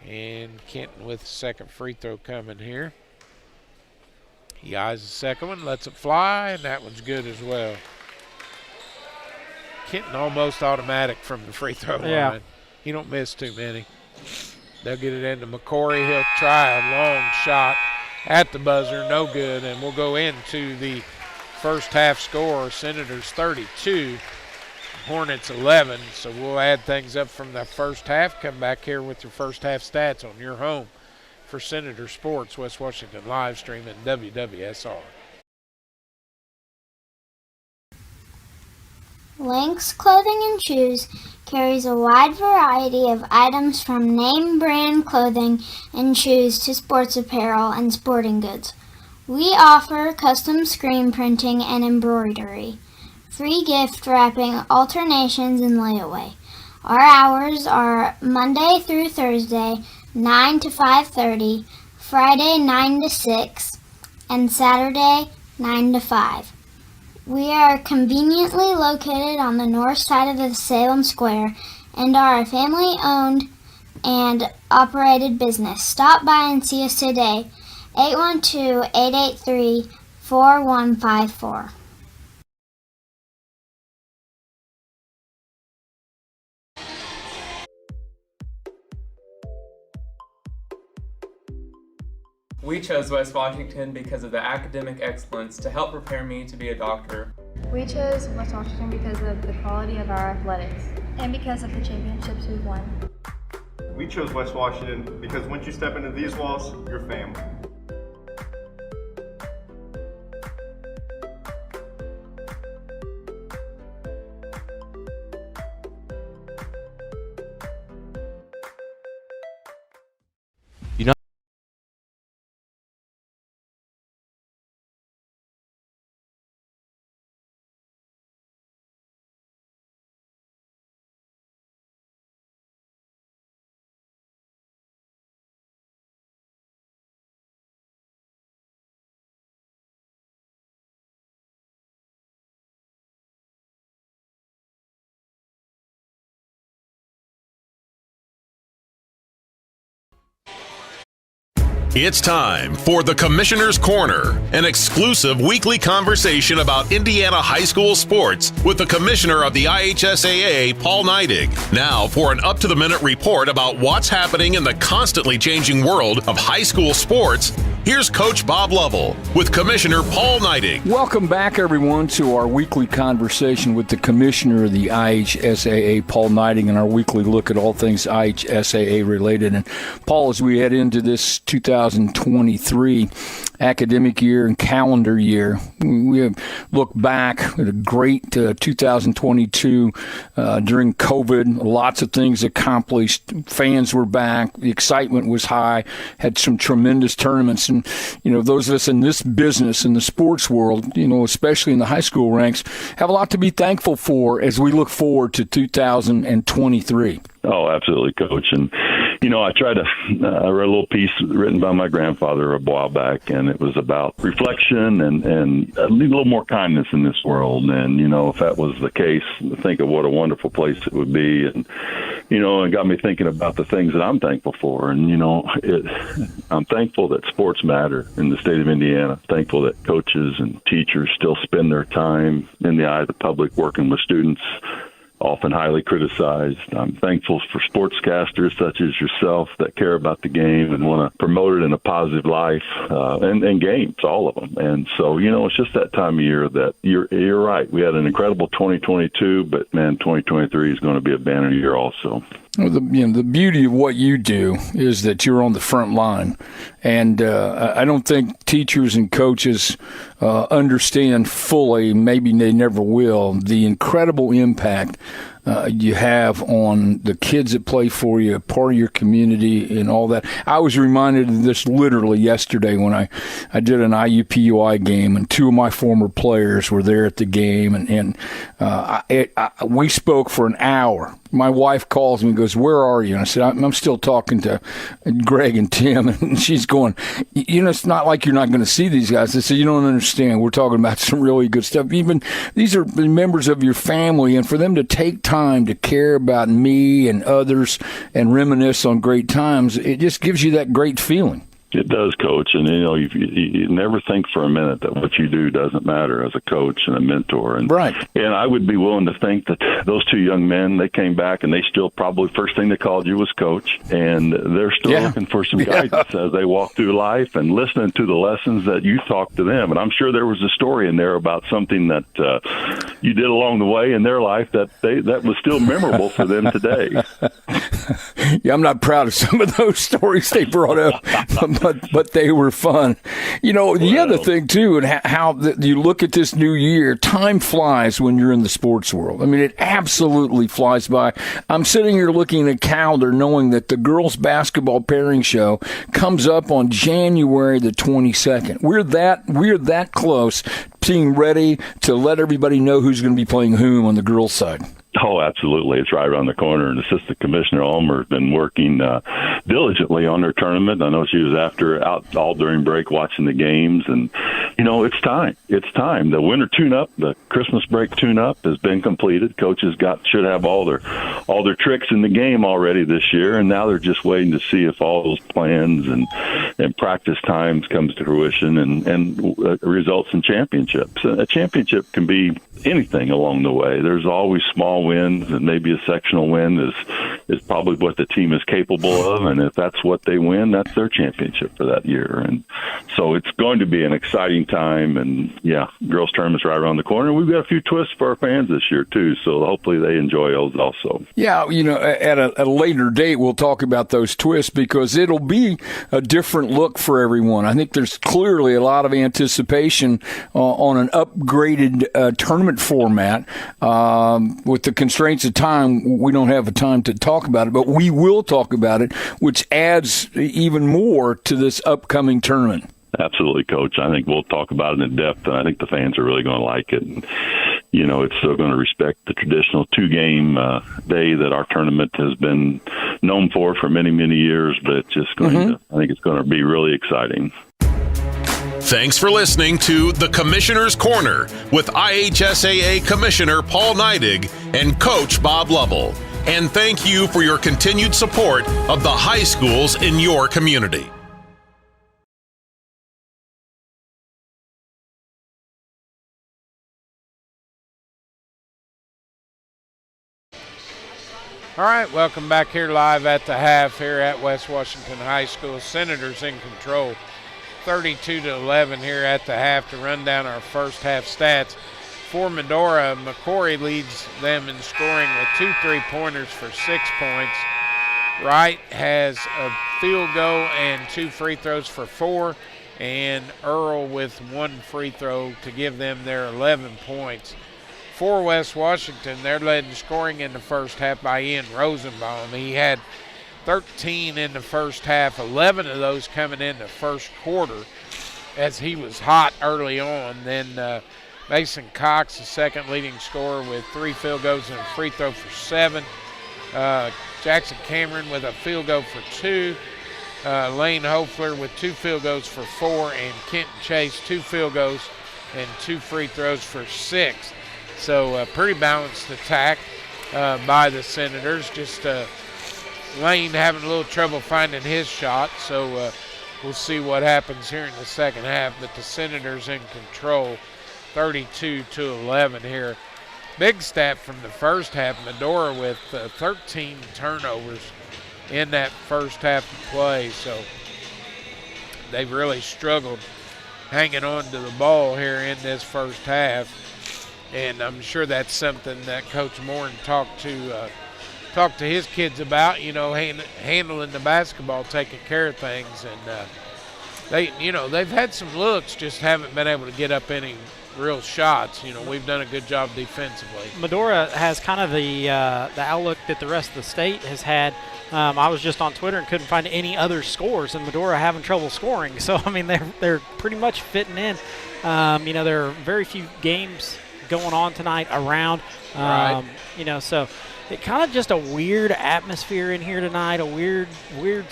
And Kenton with the second free throw coming here. He eyes the second one, lets it fly, and that one's good as well. Kenton almost automatic from the free throw line. He don't miss too many. They'll get it into McCory. He'll try a long shot at the buzzer, no good, and we'll go into the first half score. Senators 32, Hornets 11. So we'll add things up from the first half. Come back here with your first half stats on your home for Senator Sports, West Washington live stream at WWSR. Lynx Clothing and Shoes carries a wide variety of items from name brand clothing and shoes to sports apparel and sporting goods. We offer custom screen printing and embroidery, free gift wrapping, alternations, and layaway. Our hours are Monday through Thursday, 9 to 5:30, Friday 9 to 6, and Saturday 9 to 5. We are conveniently located on the north side of the Salem Square and are a family-owned and operated business. Stop by and see us today. 812-883-4154. We chose West Washington because of the academic excellence to help prepare me to be a doctor. We chose West Washington because of the quality of our athletics and because of the championships we've won. We chose West Washington because once you step into these walls, you're family. It's time for the Commissioner's Corner, an exclusive weekly conversation about Indiana high school sports with the Commissioner of the IHSAA, Paul Neidig. Now for an up-to-the-minute report about what's happening in the constantly changing world of high school sports, here's Coach Bob Lovell with Commissioner Paul Neidig. Welcome back, everyone, to our weekly conversation with the Commissioner of the IHSAA, Paul Neidig, and our weekly look at all things IHSAA related. And Paul, as we head into this 2023 academic year and calendar year, we have looked back at a great 2022 during COVID. Lots of things accomplished. Fans were back. The excitement was high. Had some tremendous tournaments. And, those of us in this business, in the sports world, especially in the high school ranks, have a lot to be thankful for as we look forward to 2023. Oh, absolutely, Coach. And, I I read a little piece written by my grandfather a while back, and it was about reflection and a little more kindness in this world. And, if that was the case, think of what a wonderful place it would be. And, it got me thinking about the things that I'm thankful for. And, I'm thankful that sports matter in the state of Indiana. Thankful that coaches and teachers still spend their time in the eye of the public working with students, often highly criticized. I'm thankful for sportscasters such as yourself that care about the game and want to promote it in a positive life, and games, all of them. And so, it's just that time of year that you're right. We had an incredible 2022, but man, 2023 is going to be a banner year also. Well, the beauty of what you do is that you're on the front line, and I don't think teachers and coaches understand fully, maybe they never will, the incredible impact you have on the kids that play for you, part of your community and all that. I was reminded of this literally yesterday when I did an IUPUI game, and two of my former players were there at the game, and we spoke for an hour. My wife calls me and goes, "Where are you?" And I said, I'm still talking to Greg and Tim. And she's going, it's not like you're not going to see these guys. I said, you don't understand. We're talking about some really good stuff. Even these are members of your family, and for them to take time to care about me and others and reminisce on great times, it just gives you that great feeling. It does, Coach. And, you never think for a minute that what you do doesn't matter as a coach and a mentor. And, right. And I would be willing to think that those two young men, they came back and they still probably first thing they called you was Coach. And they're still looking for some guidance as they walk through life and listening to the lessons that you talk to them. And I'm sure there was a story in there about something that you did along the way in their life that was still memorable for them today. Yeah, I'm not proud of some of those stories they brought up, but they were fun. The other thing, too, and how you look at this new year, time flies when you're in the sports world. I mean, it absolutely flies by. I'm sitting here looking at a calendar knowing that the girls' basketball pairing show comes up on January the 22nd. We're that close, being ready to let everybody know who's going to be playing whom on the girls' side. Oh, absolutely. It's right around the corner. And Assistant Commissioner Ulmer has been working diligently on their tournament. I know she was out all during break watching the games. And, it's time. It's time. The winter tune-up, the Christmas break tune-up has been completed. Coaches should have all their tricks in the game already this year. And now they're just waiting to see if all those plans and practice times comes to fruition and results in championships. A championship can be anything along the way. There's always small wins, and maybe a sectional win is probably what the team is capable of, and if that's what they win, that's their championship for that year. And so it's going to be an exciting time, and girls tournament's right around the corner. We've got a few twists for our fans this year too, so hopefully they enjoy those also. Yeah, at a later date we'll talk about those twists because it'll be a different look for everyone. I think there's clearly a lot of anticipation on an upgraded tournament format. With the constraints of time, we don't have the time to talk about it, but we will talk about it, which adds even more to this upcoming tournament. Absolutely, Coach. I think we'll talk about it in depth, and I think the fans are really going to like it. And, it's still going to respect the traditional two-game day that our tournament has been known for many, many years, but it's just going to, I think it's going to be really exciting. Thanks for listening to The Commissioner's Corner with IHSAA Commissioner Paul Neidig and Coach Bob Lovell. And thank you for your continued support of the high schools in your community. All right, welcome back here live at the half here at West Washington High School. Senators in control, 32-11 here at the half. To run down our first half stats, for Medora, McCory leads them in scoring with 2 3-pointers for 6 points. Wright has a field goal and 2 free throws for 4, and Earl with 1 free throw to give them their 11 points. For West Washington, they're led in scoring in the first half by Ian Rosenbaum. He had 13 in the first half, 11 of those coming in the first quarter as he was hot early on. Then Mason Cox, the second leading scorer, with 3 field goals and a free throw for 7. Jackson Cameron with a field goal for 2. Lane Hofler with 2 field goals for 4. And Kenton Chase, 2 field goals and 2 free throws for 6. So a pretty balanced attack by the Senators. Just Lane having a little trouble finding his shot. So we'll see what happens here in the second half. But the Senators in control, 32-11 here. Big stat from the first half, Medora with 13 turnovers in that first half of play. So they've really struggled hanging on to the ball here in this first half. And I'm sure that's something that Coach Moore talked to his kids about, handling the basketball, taking care of things. And they've had some looks, just haven't been able to get up any real shots. We've done a good job defensively. Medora has kind of the outlook that the rest of the state has had. I was just on Twitter and couldn't find any other scores, and Medora having trouble scoring. So, they're pretty much fitting in. There are very few games going on tonight around, right. So it kind of just a weird atmosphere in here tonight, a weird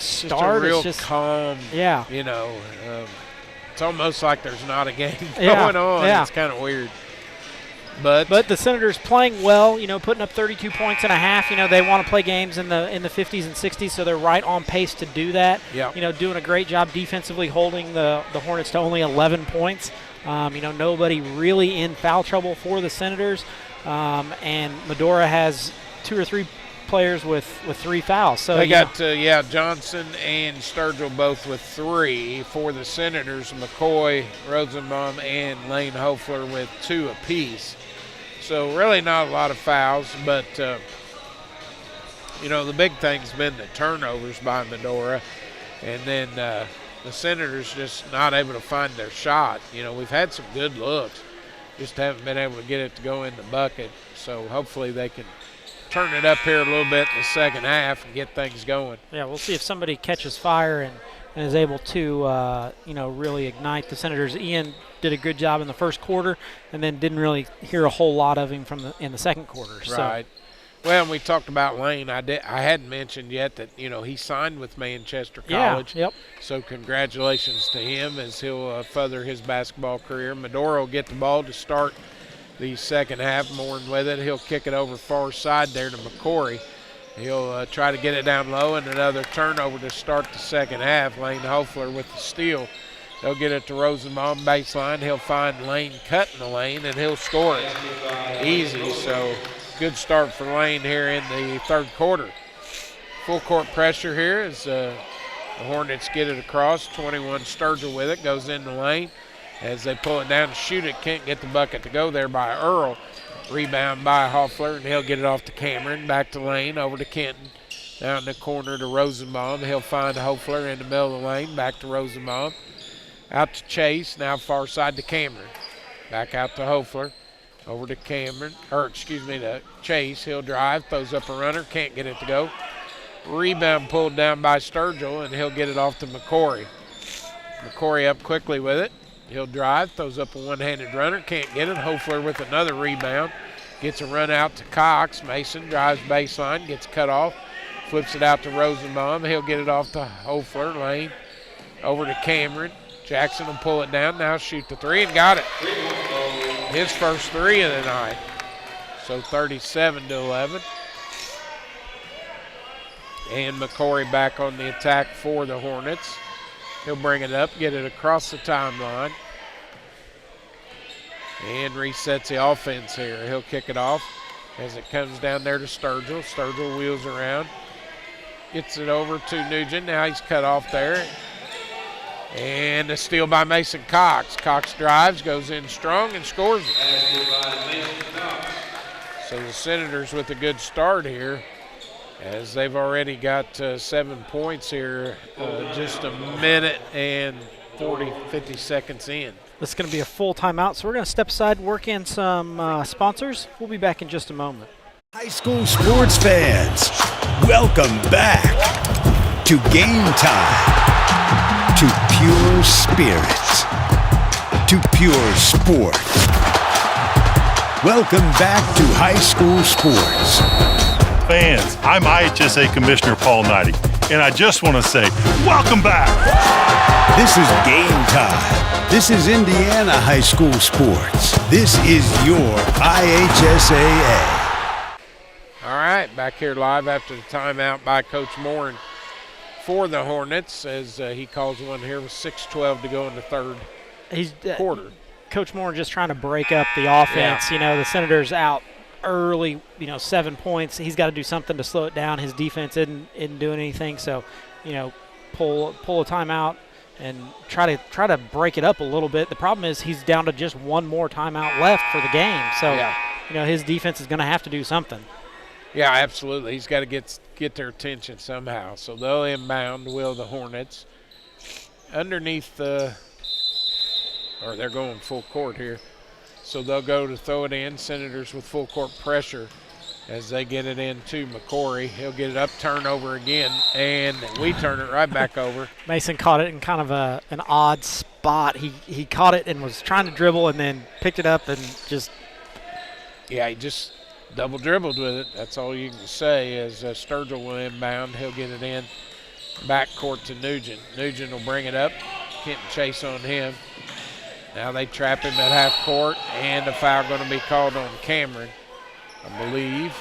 start. Just a real it's just calm, yeah. It's almost like there's not a game going on. Yeah. It's kind of weird. But the Senators playing well, putting up 32 points and a half. They want to play games in the 50s and 60s, so they're right on pace to do that. Yeah. Doing a great job defensively, holding the Hornets to only 11 points. Nobody really in foul trouble for the Senators, and Medora has 2 or 3 players with 3 fouls. So they got Johnson and Sturgill both with 3 for the Senators. McCoy, Rosenbaum, and Lane Hofler with 2 apiece. So really not a lot of fouls, but the big thing's been the turnovers by Medora, and then the Senators just not able to find their shot. We've had some good looks, just haven't been able to get it to go in the bucket. So hopefully they can turn it up here a little bit in the second half and get things going. Yeah, we'll see if somebody catches fire and is able to, really ignite the Senators. Ian did a good job in the first quarter, and then didn't really hear a whole lot of him in the second quarter. Right. Well, we talked about Lane. I hadn't mentioned yet that, he signed with Manchester College. Yeah, yep. So congratulations to him as he'll further his basketball career. Medora will get the ball to start the second half. Morin with it. He'll kick it over far side there to McCory. He'll try to get it down low, and another turnover to start the second half. Lane Hofler with the steal. They'll get it to Rosenbaum baseline. He'll find Lane cutting the lane, and he'll score it easy. So good start for Lane here in the third quarter. Full court pressure here as the Hornets get it across. 21 Sturgill with it, goes in the lane. As they pull it down to shoot it, can't get the bucket to go there by Earl. Rebound by Hoffler, and he'll get it off to Cameron. Back to Lane, over to Kenton. Down in the corner to Rosenbaum. He'll find Hoffler in the middle of the lane. Back to Rosenbaum. Out to Chase, now far side to Cameron. Back out to Hoffler. Over to to Chase. He'll drive, throws up a runner, can't get it to go. Rebound pulled down by Sturgill, and he'll get it off to McCory. McCory up quickly with it. He'll drive, throws up a one-handed runner, can't get it. Hoffler with another rebound. Gets a run out to Cox. Mason drives baseline, gets cut off. Flips it out to Rosenbaum. He'll get it off to Hoffler. Lane over to Cameron. Jackson will pull it down, now shoot the three, and got it. His first three of the night. So 37-11. And McCory back on the attack for the Hornets. He'll bring it up, get it across the timeline. And resets the offense here. He'll kick it off as it comes down there to Sturgill. Sturgill wheels around. Gets it over to Nugent. Now he's cut off there. And a steal by Mason Cox. Cox drives, goes in strong, and scores it. So the Senators with a good start here, as they've already got 7 points here, just a minute and 50 seconds in. This is going to be a full timeout, so we're going to step aside, work in some sponsors. We'll be back in just a moment. High school sports fans, welcome back to Game Time. To pure spirits, to pure sport. Welcome back to high school sports. Fans, I'm IHSA Commissioner Paul Neidig, and I just want to say, welcome back. This is Game Time. This is Indiana high school sports. This is your IHSAA. All right, back here live after the timeout by Coach Morin for the Hornets, as he calls one here with 6:12 to go in the third quarter. Coach Moore just trying to break up the offense. Yeah. The Senators out early, 7 points. He's got to do something to slow it down. His defense isn't doing anything. So, pull a timeout and try to break it up a little bit. The problem is he's down to just one more timeout left for the game. So, his defense is going to have to do something. Yeah, absolutely. He's got to get their attention somehow. So they'll inbound, will the Hornets. Underneath they're going full court here. So they'll go to throw it in. Senators with full court pressure as they get it in to McCory. He'll get it up, turnover again, and we turn it right back over. Mason caught it in kind of an odd spot. He caught it and was trying to dribble and then picked it up and just. Yeah, he just double dribbled with it. That's all you can say. As Sturgill will inbound, he'll get it in back court to Nugent. Nugent will bring it up. Kenton Chase on him. Now they trap him at half court, and a foul going to be called on Cameron, I believe.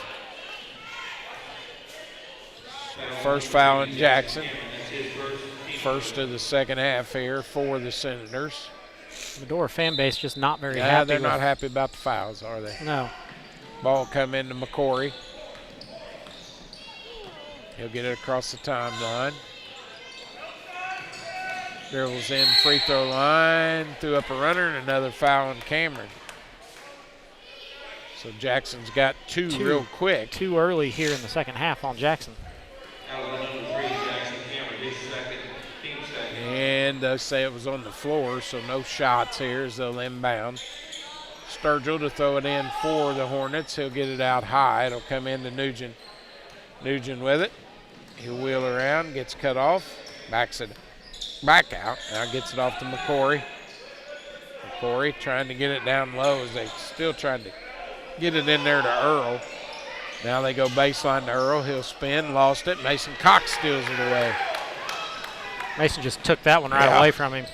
First foul on Jackson. First of the second half here for the Senators. Medora fan base just not very happy. Yeah, they're not happy about the fouls, are they? No. Ball come into McCory. He'll get it across the timeline. Dribbles in free throw line, threw up a runner, and another foul on Cameron. So Jackson's got two real quick. Too early here in the second half on Jackson. And they'll say it was on the floor, so no shots here as they'll inbound. Sturgill to throw it in for the Hornets. He'll get it out high. It'll come into Nugent. Nugent with it. He'll wheel around, gets cut off, backs it back out. Now gets it off to McCory. McCory trying to get it down low as they still trying to get it in there to Earl. Now they go baseline to Earl. He'll spin, lost it. Mason Cox steals it away. Mason just took that one right away from him.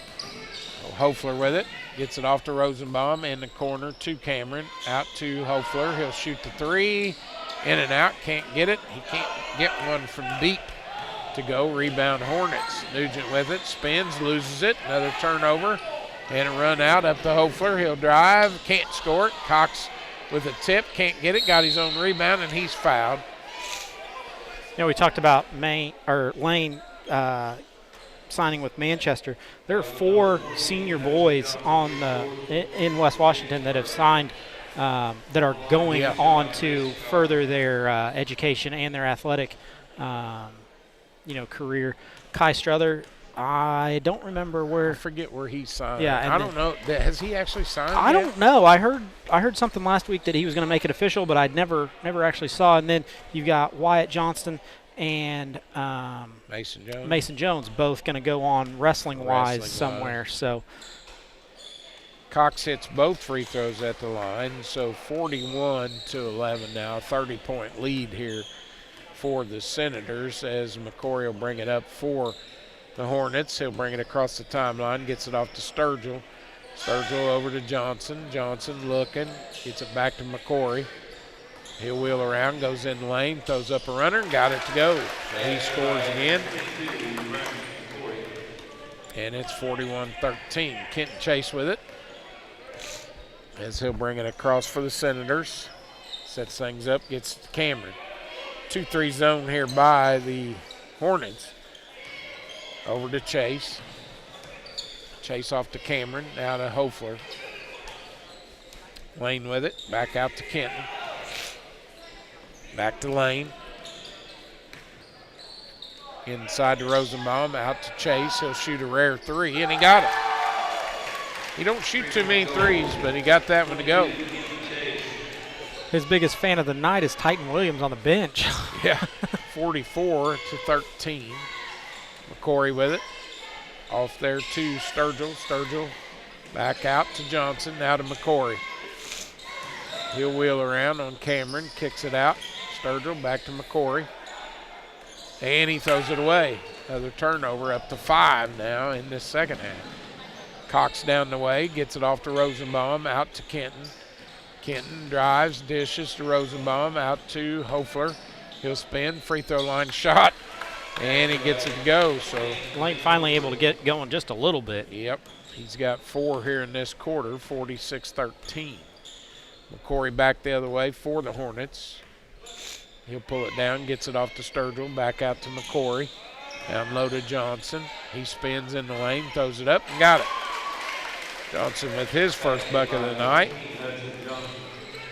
Hofler with it. Gets it off to Rosenbaum in the corner to Cameron. Out to Hofler. He'll shoot the three. In and out. Can't get it. He can't get one from deep to go. Rebound Hornets. Nugent with it. Spins. Loses it. Another turnover. And a run out up to Hofler. He'll drive. Can't score it. Cox with a tip. Can't get it. Got his own rebound, and he's fouled. You know, we talked about Lane signing with Manchester. There are 4 senior boys in West Washington that have signed that are going on to further their education and their athletic career. Kai Struther, I don't remember where. I forget where he signed. Yeah, I don't know. Has he actually signed I yet? don't know. I heard something last week that he was going to make it official, but I never actually saw. And then you've got Wyatt Johnston and Mason Jones both going to go on wrestling-wise somewhere. So Cox hits both free throws at the line, so 41-11 now, a 30-point lead here for the Senators as McCory will bring it up for the Hornets. He'll bring it across the timeline, gets it off to Sturgill. Sturgill over to Johnson. Johnson looking, gets it back to McCory. He'll wheel around, goes in the lane, throws up a runner, and got it to go. And he scores again. And it's 41-13. Kenton Chase with it as he'll bring it across for the Senators. Sets things up, gets to Cameron. 2-3 zone here by the Hornets. Over to Chase. Chase off to Cameron, now to Hofler. Lane with it, back out to Kenton. Back to Lane. Inside to Rosenbaum, out to Chase. He'll shoot a rare three, and he got it. He don't shoot too many threes, but he got that one to go. His biggest fan of the night is Titan Williams on the bench. Yeah, 44-13. McCory with it. Off there to Sturgill. Sturgill back out to Johnson, now to McCory. He'll wheel around on Cameron, kicks it out. Sturgill back to McCory. And he throws it away. Another turnover, up to 5 now in this second half. Cox down the way, gets it off to Rosenbaum, out to Kenton. Kenton drives, dishes to Rosenbaum, out to Hofler. He'll spin, free throw line shot, and he gets it to go. So Lane finally able to get going just a little bit. Yep, he's got 4 here in this quarter, 46-13. McCory back the other way for the Hornets. He'll pull it down, gets it off to Sturgill, back out to McCory. Down low to Johnson. He spins in the lane, throws it up, and got it. Johnson with his first bucket of the night.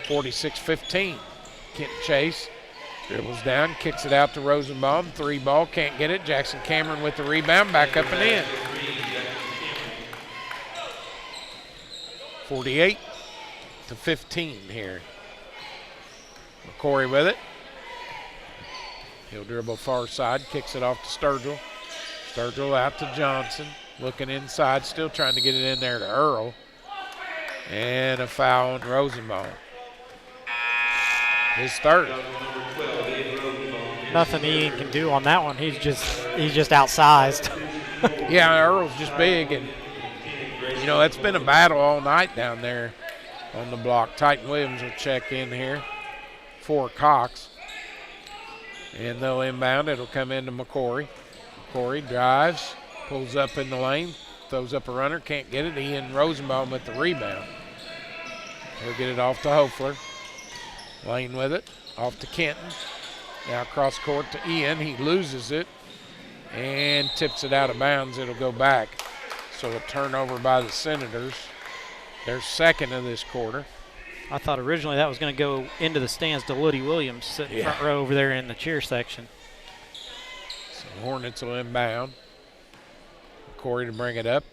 46-15. Kent Chase dribbles down, kicks it out to Rosenbaum. 3 ball, can't get it. Jackson Cameron with the rebound, back up and in. 48-15 here. McCory with it. He'll dribble far side, kicks it off to Sturgill. Sturgill out to Johnson, looking inside, still trying to get it in there to Earl. And a foul on Rosenbaum. His third. Nothing Ian can do on that one. He's just outsized. Yeah, Earl's just big, and you know it's been a battle all night down there on the block. Titan Williams will check in here for Cox. And they'll inbound. It'll come into McCory. McCory drives, pulls up in the lane, throws up a runner, can't get it. Ian Rosenbaum with the rebound. He'll get it off to Hofler. Lane with it, off to Kenton. Now cross court to Ian. He loses it and tips it out of bounds. It'll go back. So a turnover by the Senators. Their second of this quarter. I thought originally that was going to go into the stands to Woody Williams sitting front row over there in the cheer section. So Hornets will inbound. McCory to bring it up.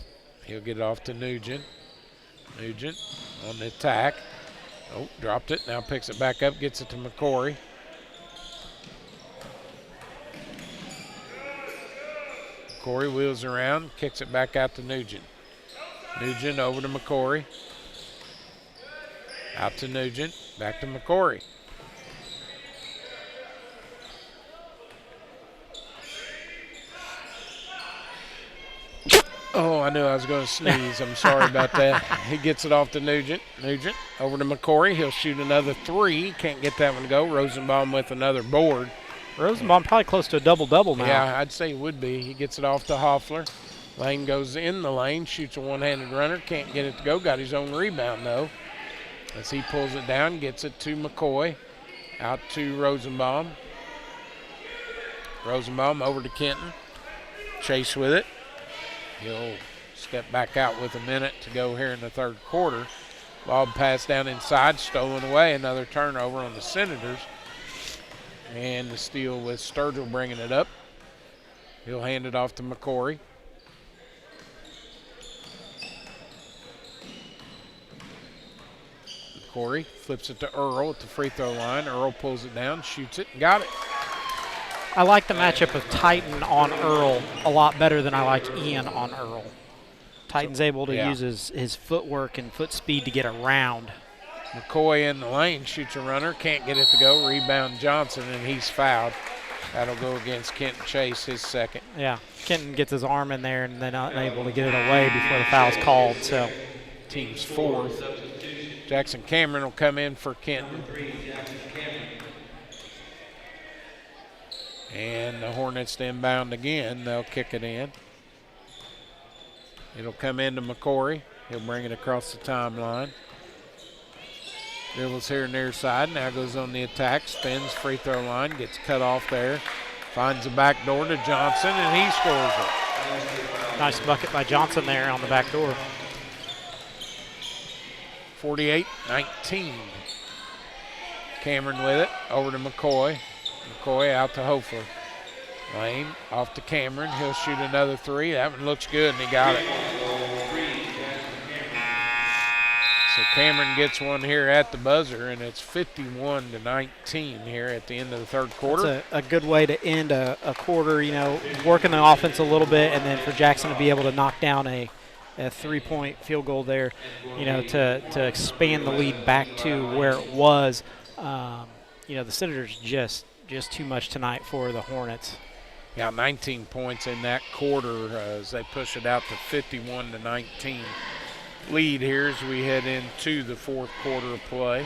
He'll get it off to Nugent. Nugent on the attack. Oh, dropped it. Now picks it back up, gets it to McCory. McCory wheels around, kicks it back out to Nugent. Nugent over to McCory. Out to Nugent, back to McCory. Oh, I knew I was going to sneeze. I'm sorry about that. He gets it off to Nugent. Nugent over to McCory. He'll shoot another three. Can't get that one to go. Rosenbaum with another board. Rosenbaum probably close to a double-double now. Yeah, I'd say he would be. He gets it off to Hoffler. Lane goes in the lane, shoots a one-handed runner. Can't get it to go. Got his own rebound, though. As he pulls it down, gets it to McCoy. Out to Rosenbaum. Rosenbaum over to Kenton. Chase with it. He'll step back out with a minute to go here in the third quarter. Lob pass down inside, stolen away. Another turnover on the Senators. And the steal with Sturgill bringing it up. He'll hand it off to McCory. McCory flips it to Earl at the free throw line. Earl pulls it down, shoots it, and got it. I like the matchup of Titan on Earl a lot better than I like Ian on Earl. Titan's able to use his footwork and foot speed to get around. McCoy in the lane, shoots a runner, can't get it to go. Rebound Johnson, and he's fouled. That'll go against Kenton Chase, his second. Yeah, Kenton gets his arm in there and then unable to get it away before the foul's called. So, team's fourth. Jackson Cameron will come in for Kenton. And the Hornets inbound again. They'll kick it in. It'll come into McCory. He'll bring it across the timeline. Dribbles here near side. Now goes on the attack. Spins free throw line. Gets cut off there. Finds the back door to Johnson, and he scores it. Nice bucket by Johnson there on the back door. 48-19. Cameron with it. Over to McCoy. McCoy out to Hofer. Lane off to Cameron. He'll shoot another three. That one looks good, and he got it. So Cameron gets one here at the buzzer, and it's 51-19 here at the end of the third quarter. That's a good way to end a quarter, you know, working the offense a little bit, and then for Jackson to be able to knock down a three-point field goal there, you know, to expand the lead back to where it was. You know, the Senators just too much tonight for the Hornets. Yeah, 19 points in that quarter as they push it out to 51-19 lead here as we head into the fourth quarter of play.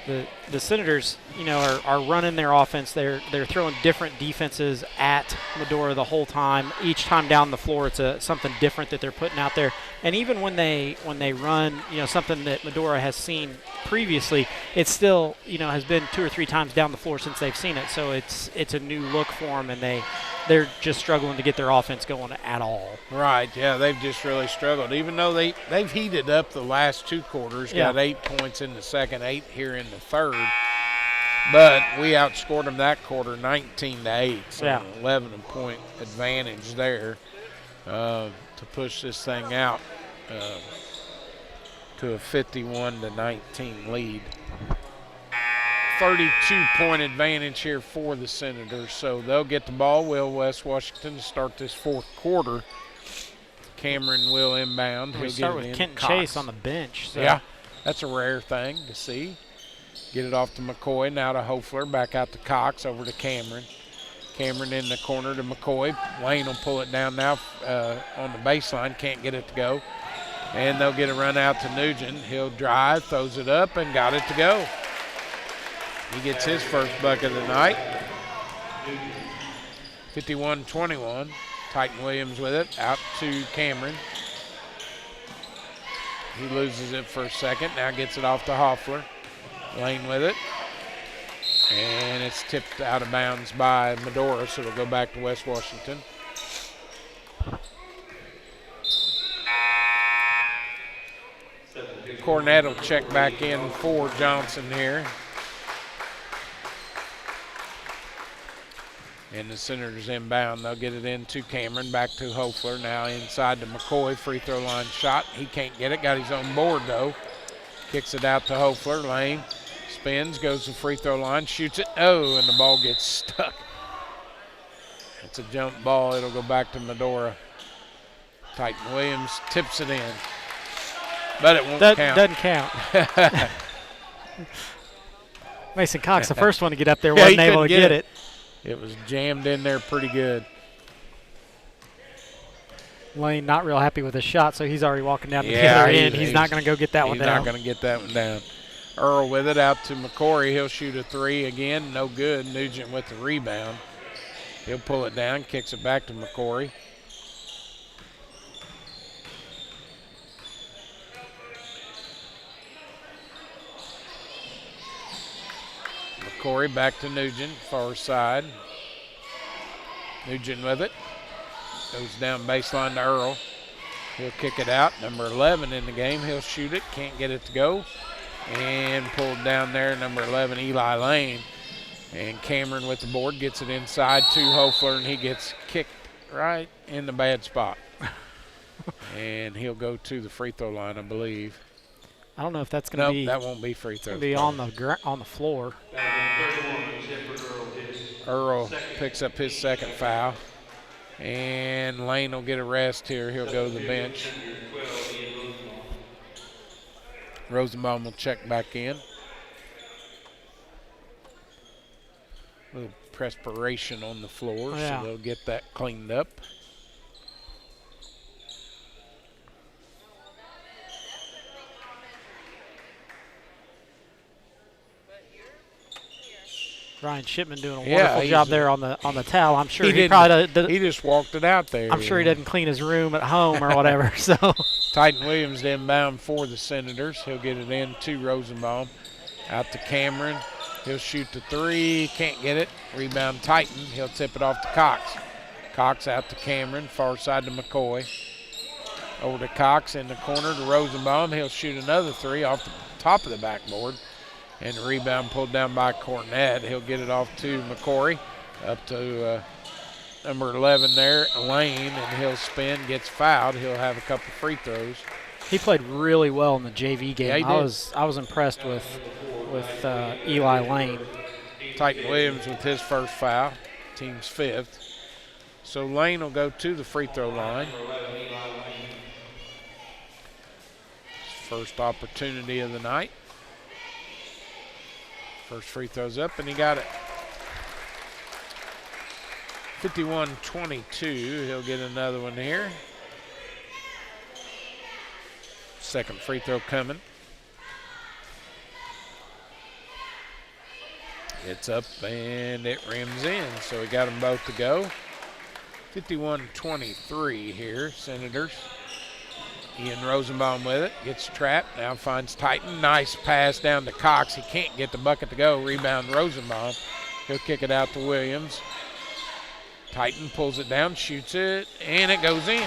The Senators, you know, are running their offense. They're throwing different defenses at Medora the whole time. Each time down the floor, it's something different that they're putting out there. And even when they run, you know, something that Medora has seen previously, it still, you know, has been 2 or 3 times down the floor since they've seen it. So it's a new look for them, and they're just struggling to get their offense going at all. Right, yeah, they've just really struggled. Even though they've heated up the last 2 quarters, got 8 points in the second, 8 here in the third. But we outscored them that quarter 19-8, so an 11-point advantage there to push this thing out to a 51-19 lead. 32-point advantage here for the Senators, so they'll get the ball. Will West Washington to start this fourth quarter. Cameron will inbound. We start with Kenton Chase on the bench. So. Yeah, that's a rare thing to see. Get it off to McCoy, now to Hofler, back out to Cox, over to Cameron. Cameron in the corner to McCoy. Wayne will pull it down now on the baseline, can't get it to go. And they'll get a run out to Nugent. He'll drive, throws it up, and got it to go. He gets his first bucket of the night. 51-21. Titan Williams with it, out to Cameron. He loses it for a second, now gets it off to Hoffler. Lane with it. And it's tipped out of bounds by Medora, so it'll go back to West Washington. Cornett will check back in for Johnson here. And the Senators inbound. They'll get it in to Cameron, back to Hofler. Now inside to McCoy, free throw line shot. He can't get it, got his own board though. Kicks it out to Hofler. Lane spins, goes to free throw line, shoots it. Oh, and the ball gets stuck. It's a jump ball. It'll go back to Medora. Titan Williams tips it in. But it won't count. Doesn't count. Mason Cox, the first one to get up there, wasn't able to get it. It was jammed in there pretty good. Lane not real happy with his shot, so he's already walking down to the other end. He's not going to go get that one down. He's not going to get that one down. Earl with it out to McCory. He'll shoot a three again. No good. Nugent with the rebound. He'll pull it down, kicks it back to McCory. McCory back to Nugent, far side. Nugent with it. Goes down baseline to Earl. He'll kick it out. Number 11 in the game. He'll shoot it. Can't get it to go. And pulled down there, number 11, Eli Lane. And Cameron with the board gets it inside to Hofler, and he gets kicked right in the bad spot. And he'll go to the free throw line, I believe. I don't know if that's going to be. That won't be free throw. Be on the floor. Earl picks up his second foul. And Lane will get a rest here. He'll go to the bench. Rosenbaum will check back in. A little perspiration on the floor, so they'll get that cleaned up. Ryan Shipman doing a wonderful job there on the towel. I'm sure he probably he just walked it out there. I'm sure he doesn't clean his room at home or whatever. So Titan Williams inbound for the Senators. He'll get it in to Rosenbaum. Out to Cameron. He'll shoot the three. Can't get it. Rebound Titan. He'll tip it off to Cox. Cox out to Cameron. Far side to McCoy. Over to Cox in the corner to Rosenbaum. He'll shoot another three off the top of the backboard. And the rebound pulled down by Cornett. He'll get it off to McCory. Up to number 11 there, Lane, and he'll spin, gets fouled. He'll have a couple free throws. He played really well in the JV game. Yeah, he did. I was impressed with Eli Lane. Titan Williams with his first foul, team's fifth. So Lane will go to the free throw line. First opportunity of the night. First free throw's up, and he got it. 51-22. He'll get another one here. Second free throw coming. It's up, and it rims in, so we got them both to go. 51-23 here, Senators. Ian Rosenbaum with it, gets trapped, now finds Titan. Nice pass down to Cox. He can't get the bucket to go. Rebound Rosenbaum. He'll kick it out to Williams. Titan pulls it down, shoots it, and it goes in.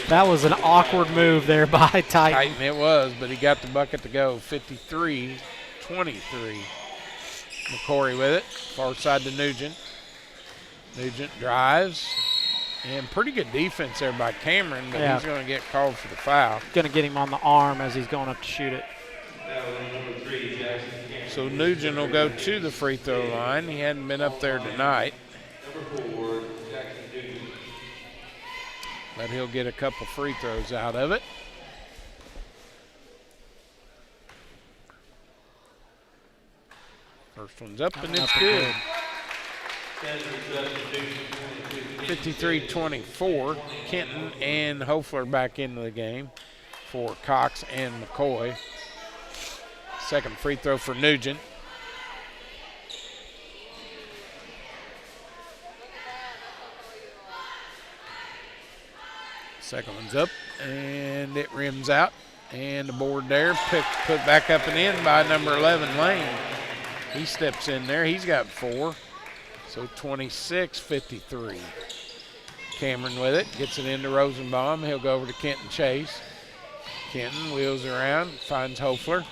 That was an awkward move there by Titan. Titan it was, but he got the bucket to go. 53-23. McCory with it, far side to Nugent. Nugent drives. And pretty good defense there by Cameron, but he's going to get called for the foul. Going to get him on the arm as he's going up to shoot it. So Nugent will go to the free throw line. He hadn't been up there tonight. But he'll get a couple free throws out of it. First one's up, and it's good. 53-24. Kenton and Hofler back into the game for Cox and McCoy. Second free throw for Nugent. Second one's up, and it rims out. And the board there, put back up and in by number 11, Lane. He steps in there. He's got 4. So 26-53. Cameron with it, gets it into Rosenbaum. He'll go over to Kenton Chase. Kenton wheels around, finds Hofler.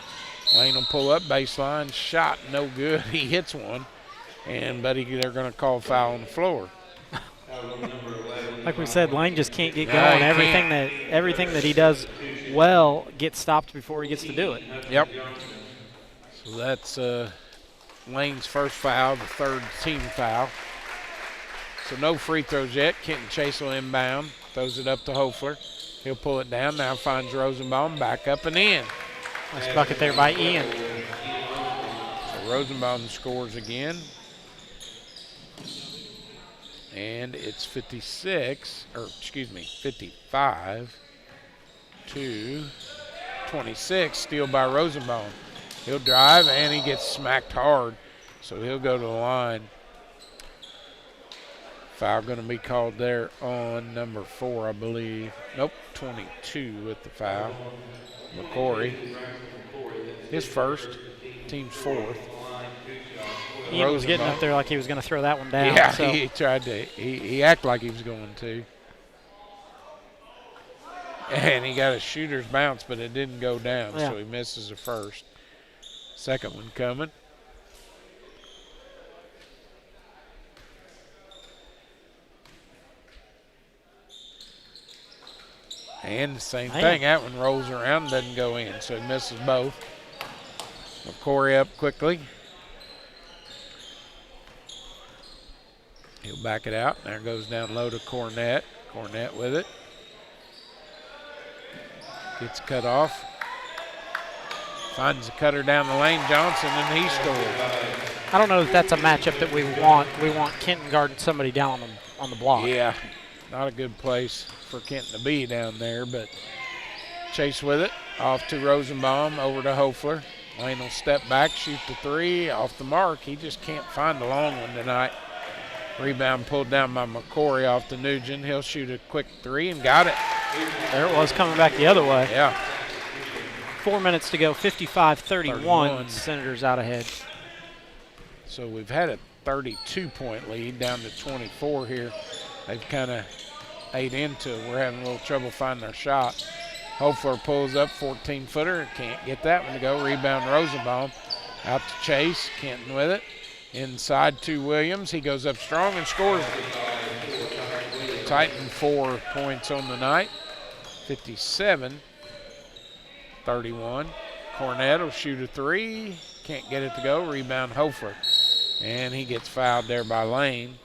Lane will pull up, baseline, shot, no good. He hits one, and they're going to call foul on the floor. Like we said, Lane just can't get going. Everything that he does well gets stopped before he gets to do it. Yep. So that's Lane's first foul, the third team foul. So no free throws yet. Kenton Chase will inbound, throws it up to Hofler. He'll pull it down, now finds Rosenbaum, back up and in. Nice bucket there by Ian. So Rosenbaum scores again. And it's 55 to 26. Steal by Rosenbaum. He'll drive, and he gets smacked hard, so he'll go to the line. Foul going to be called there on number 4, I believe. Nope, 22 with the foul. McCory, his first, team's 4th. Ian was getting up there like he was going to throw that one down. Yeah, so. he tried to. He acted like he was going to. And he got a shooter's bounce, but it didn't go down, so he misses the first. Second one coming. And the same thing. That one rolls around, doesn't go in, so he misses both. McCory up quickly. He'll back it out. There goes down low to Cornett. Cornett with it. Gets cut off. Finds the cutter down the lane, Johnson, and he scores. I don't know if that's a matchup that we want. We want Kenton guarding somebody down on the block. Yeah, not a good place for Kenton to be down there, but Chase with it. Off to Rosenbaum, over to Hofler. Lane will step back, shoot the 3, off the mark. He just can't find a long one tonight. Rebound pulled down by McCory off to Nugent. He'll shoot a quick 3 and got it. There it was, coming back the other way. Yeah. 4 minutes to go, 55-31. Senators out ahead. So we've had a 32-point lead down to 24 here. They've kind of ate into it. We're having a little trouble finding our shot. Hofler pulls up, 14-footer. Can't get that one to go. Rebound Rosenbaum. Out to Chase. Kenton with it. Inside to Williams. He goes up strong and scores. Titan 4 points on the night. 57-31. Cornett will shoot a 3. Can't get it to go. Rebound Hofler. And he gets fouled there by Lane.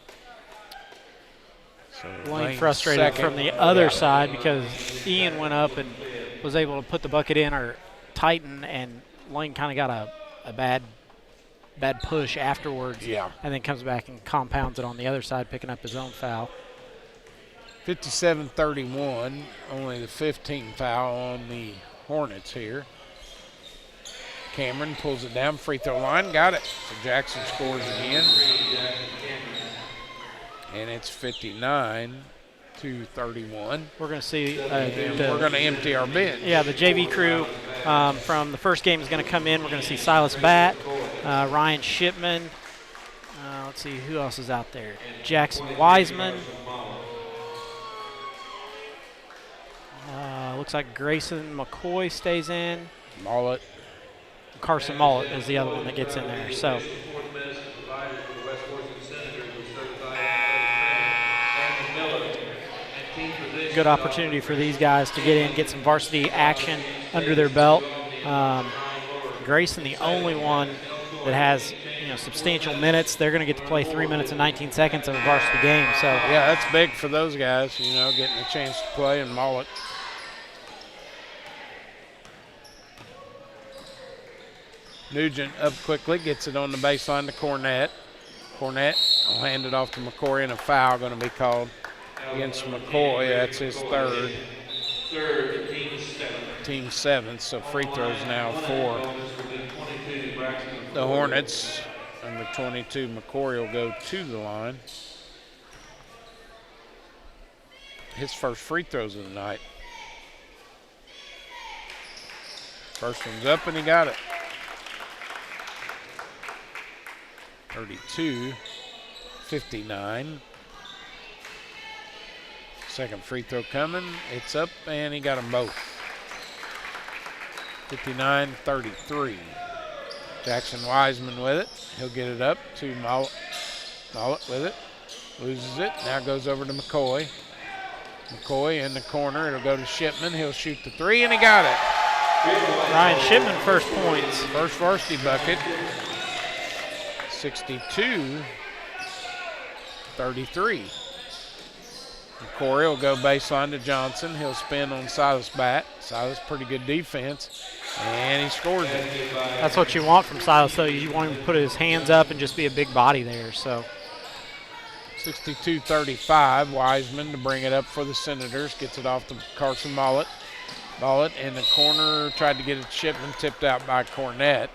So Lane frustrated from the other side because Ian went up and was able to put the bucket in, or Titan, and Lane kind of got a bad push afterwards. Yeah. And then comes back and compounds it on the other side, picking up his own foul. 57-31, only the 15th foul on the Hornets here. Cameron pulls it down, free throw line, got it. So Jackson scores again. And it's 59-31. We're going to see. We're going to empty our bench. Yeah, the JV crew from the first game is going to come in. We're going to see Silas Batt, Ryan Shipman. Let's see who else is out there. Jackson Wiseman. Looks like Grayson McCoy stays in. Mollett. Carson Mollett is the other one that gets in there. So. Good opportunity for these guys to get in, get some varsity action under their belt. Grayson, the only one that has substantial minutes. They're going to get to play 3 minutes and 19 seconds of a varsity game. So yeah, that's big for those guys, getting a chance to play, and Mollett. Nugent up quickly, gets it on the baseline to Cornett. Cornett will hand it off to McCory, and a foul going to be called against McCoy. That's his third. Team 7th, so free throws now for the Hornets. Number 22, McCory will go to the line. His first free throws of the night. First one's up, and he got it. 32-59. Second free throw coming. It's up, and he got them both. 59-33. Jackson Wiseman with it. He'll get it up to Mollett. Mollett with it. Loses it. Now goes over to McCoy. McCoy in the corner. It'll go to Shipman. He'll shoot the 3, and he got it. Ryan Shipman, first points. First varsity bucket. 62-33. McCory will go baseline to Johnson. He'll spin on Silas Batt. Silas, pretty good defense, and he scores it. That's what you want from Silas, though. You want him to put his hands up and just be a big body there. So 62-35. Wiseman to bring it up for the Senators. Gets it off to Carson Mollett. Mollett in the corner, tried to get it Shipman, tipped out by Cornett.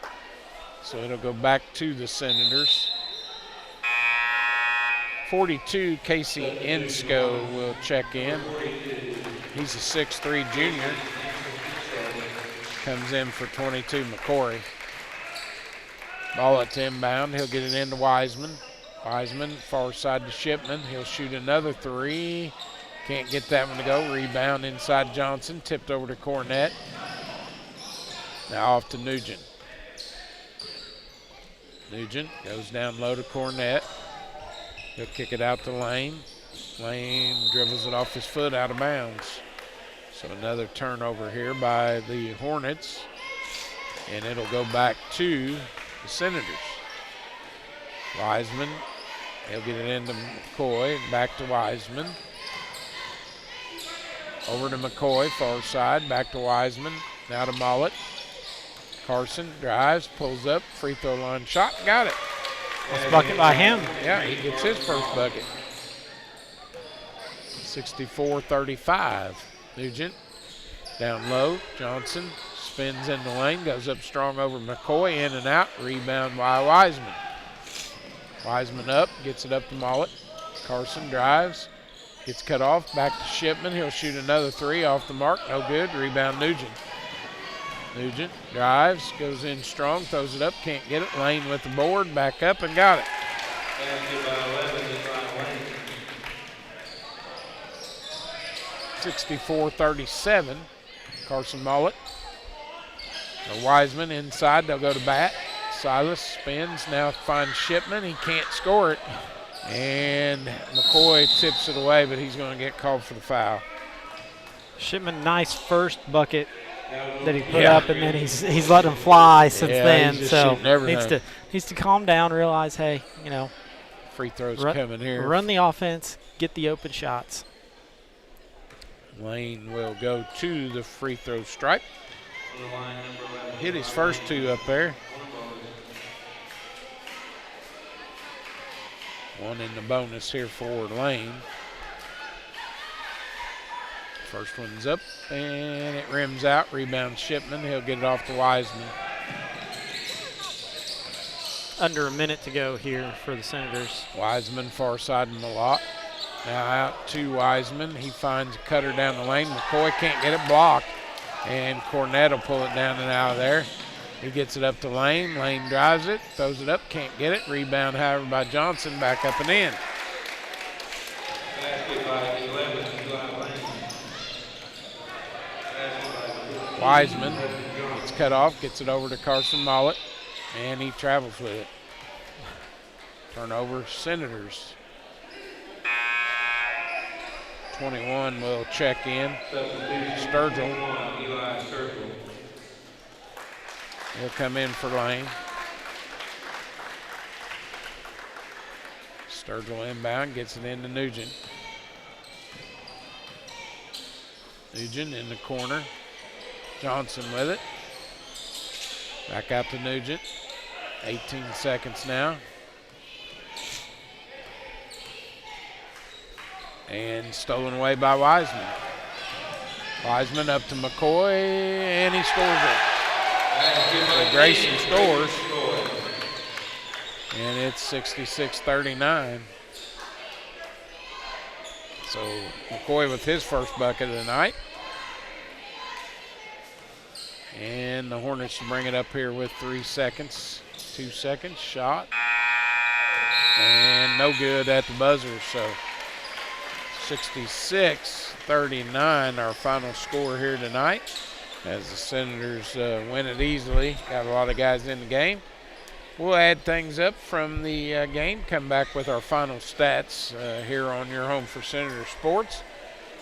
So it'll go back to the Senators. 42, Casey Ensko will check in. He's a 6'3" junior. Comes in for 22, McCory. Ball at inbound. He'll get it into Wiseman. Wiseman, far side to Shipman. He'll shoot another three. Can't get that one to go. Rebound inside Johnson. Tipped over to Cornett. Now off to Nugent. Nugent goes down low to Cornett. He'll kick it out to Lane. Lane dribbles it off his foot out of bounds. So another turnover here by the Hornets. And it'll go back to the Senators. Wiseman, he'll get it into McCoy, back to Wiseman. Over to McCoy, far side, back to Wiseman, now to Mollett. Carson drives, pulls up, free throw line shot, got it. That's a bucket by him. Yeah, he gets his first bucket. 64-35. Nugent down low, Johnson spins in the lane, goes up strong over McCoy, in and out, rebound by Wiseman. Wiseman up, gets it up to Mollett. Carson drives, gets cut off, back to Shipman. He'll shoot another three off the mark, no good. Rebound Nugent. Nugent drives, goes in strong, throws it up, can't get it. Lane with the board, back up and got it. 64-37. Carson Mollett. Wiseman inside, they'll go to bat. Silas spins, now finds Shipman. He can't score it. And McCoy tips it away, but he's going to get called for the foul. Shipman, nice first bucket that he put up, and then he's let him fly since then. So needs to calm down, realize, hey, you know, free throws coming here. Run the offense, get the open shots. Lane will go to the free throw stripe. Hit his first two up there. One in the bonus here for Lane. First one's up, and it rims out. Rebound Shipman. He'll get it off to Wiseman. Under a minute to go here for the Senators. Wiseman far side in the lot. Now out to Wiseman. He finds a cutter down the lane. McCoy can't get it blocked. And Cornett will pull it down and out of there. He gets it up to Lane. Lane drives it, throws it up, can't get it. Rebound, however, by Johnson, back up and in. Wiseman gets cut off, gets it over to Carson Mollett, and he travels with it. Turnover, Senators. 21 will check in. Sturgill. He'll come in for Lane. Sturgill inbound, gets it into Nugent. Nugent in the corner. Johnson with it. Back out to Nugent. 18 seconds now. And stolen away by Wiseman. Wiseman up to McCoy, and he scores it. So Grayson scores. And it's 66-39. So McCoy with his first bucket of the night. And the Hornets bring it up here with 3 seconds. 2 seconds, shot. And no good at the buzzer, so 66-39, our final score here tonight, as the Senators win it easily. Got a lot of guys in the game. We'll add things up from the game, come back with our final stats here on your home for Senator Sports,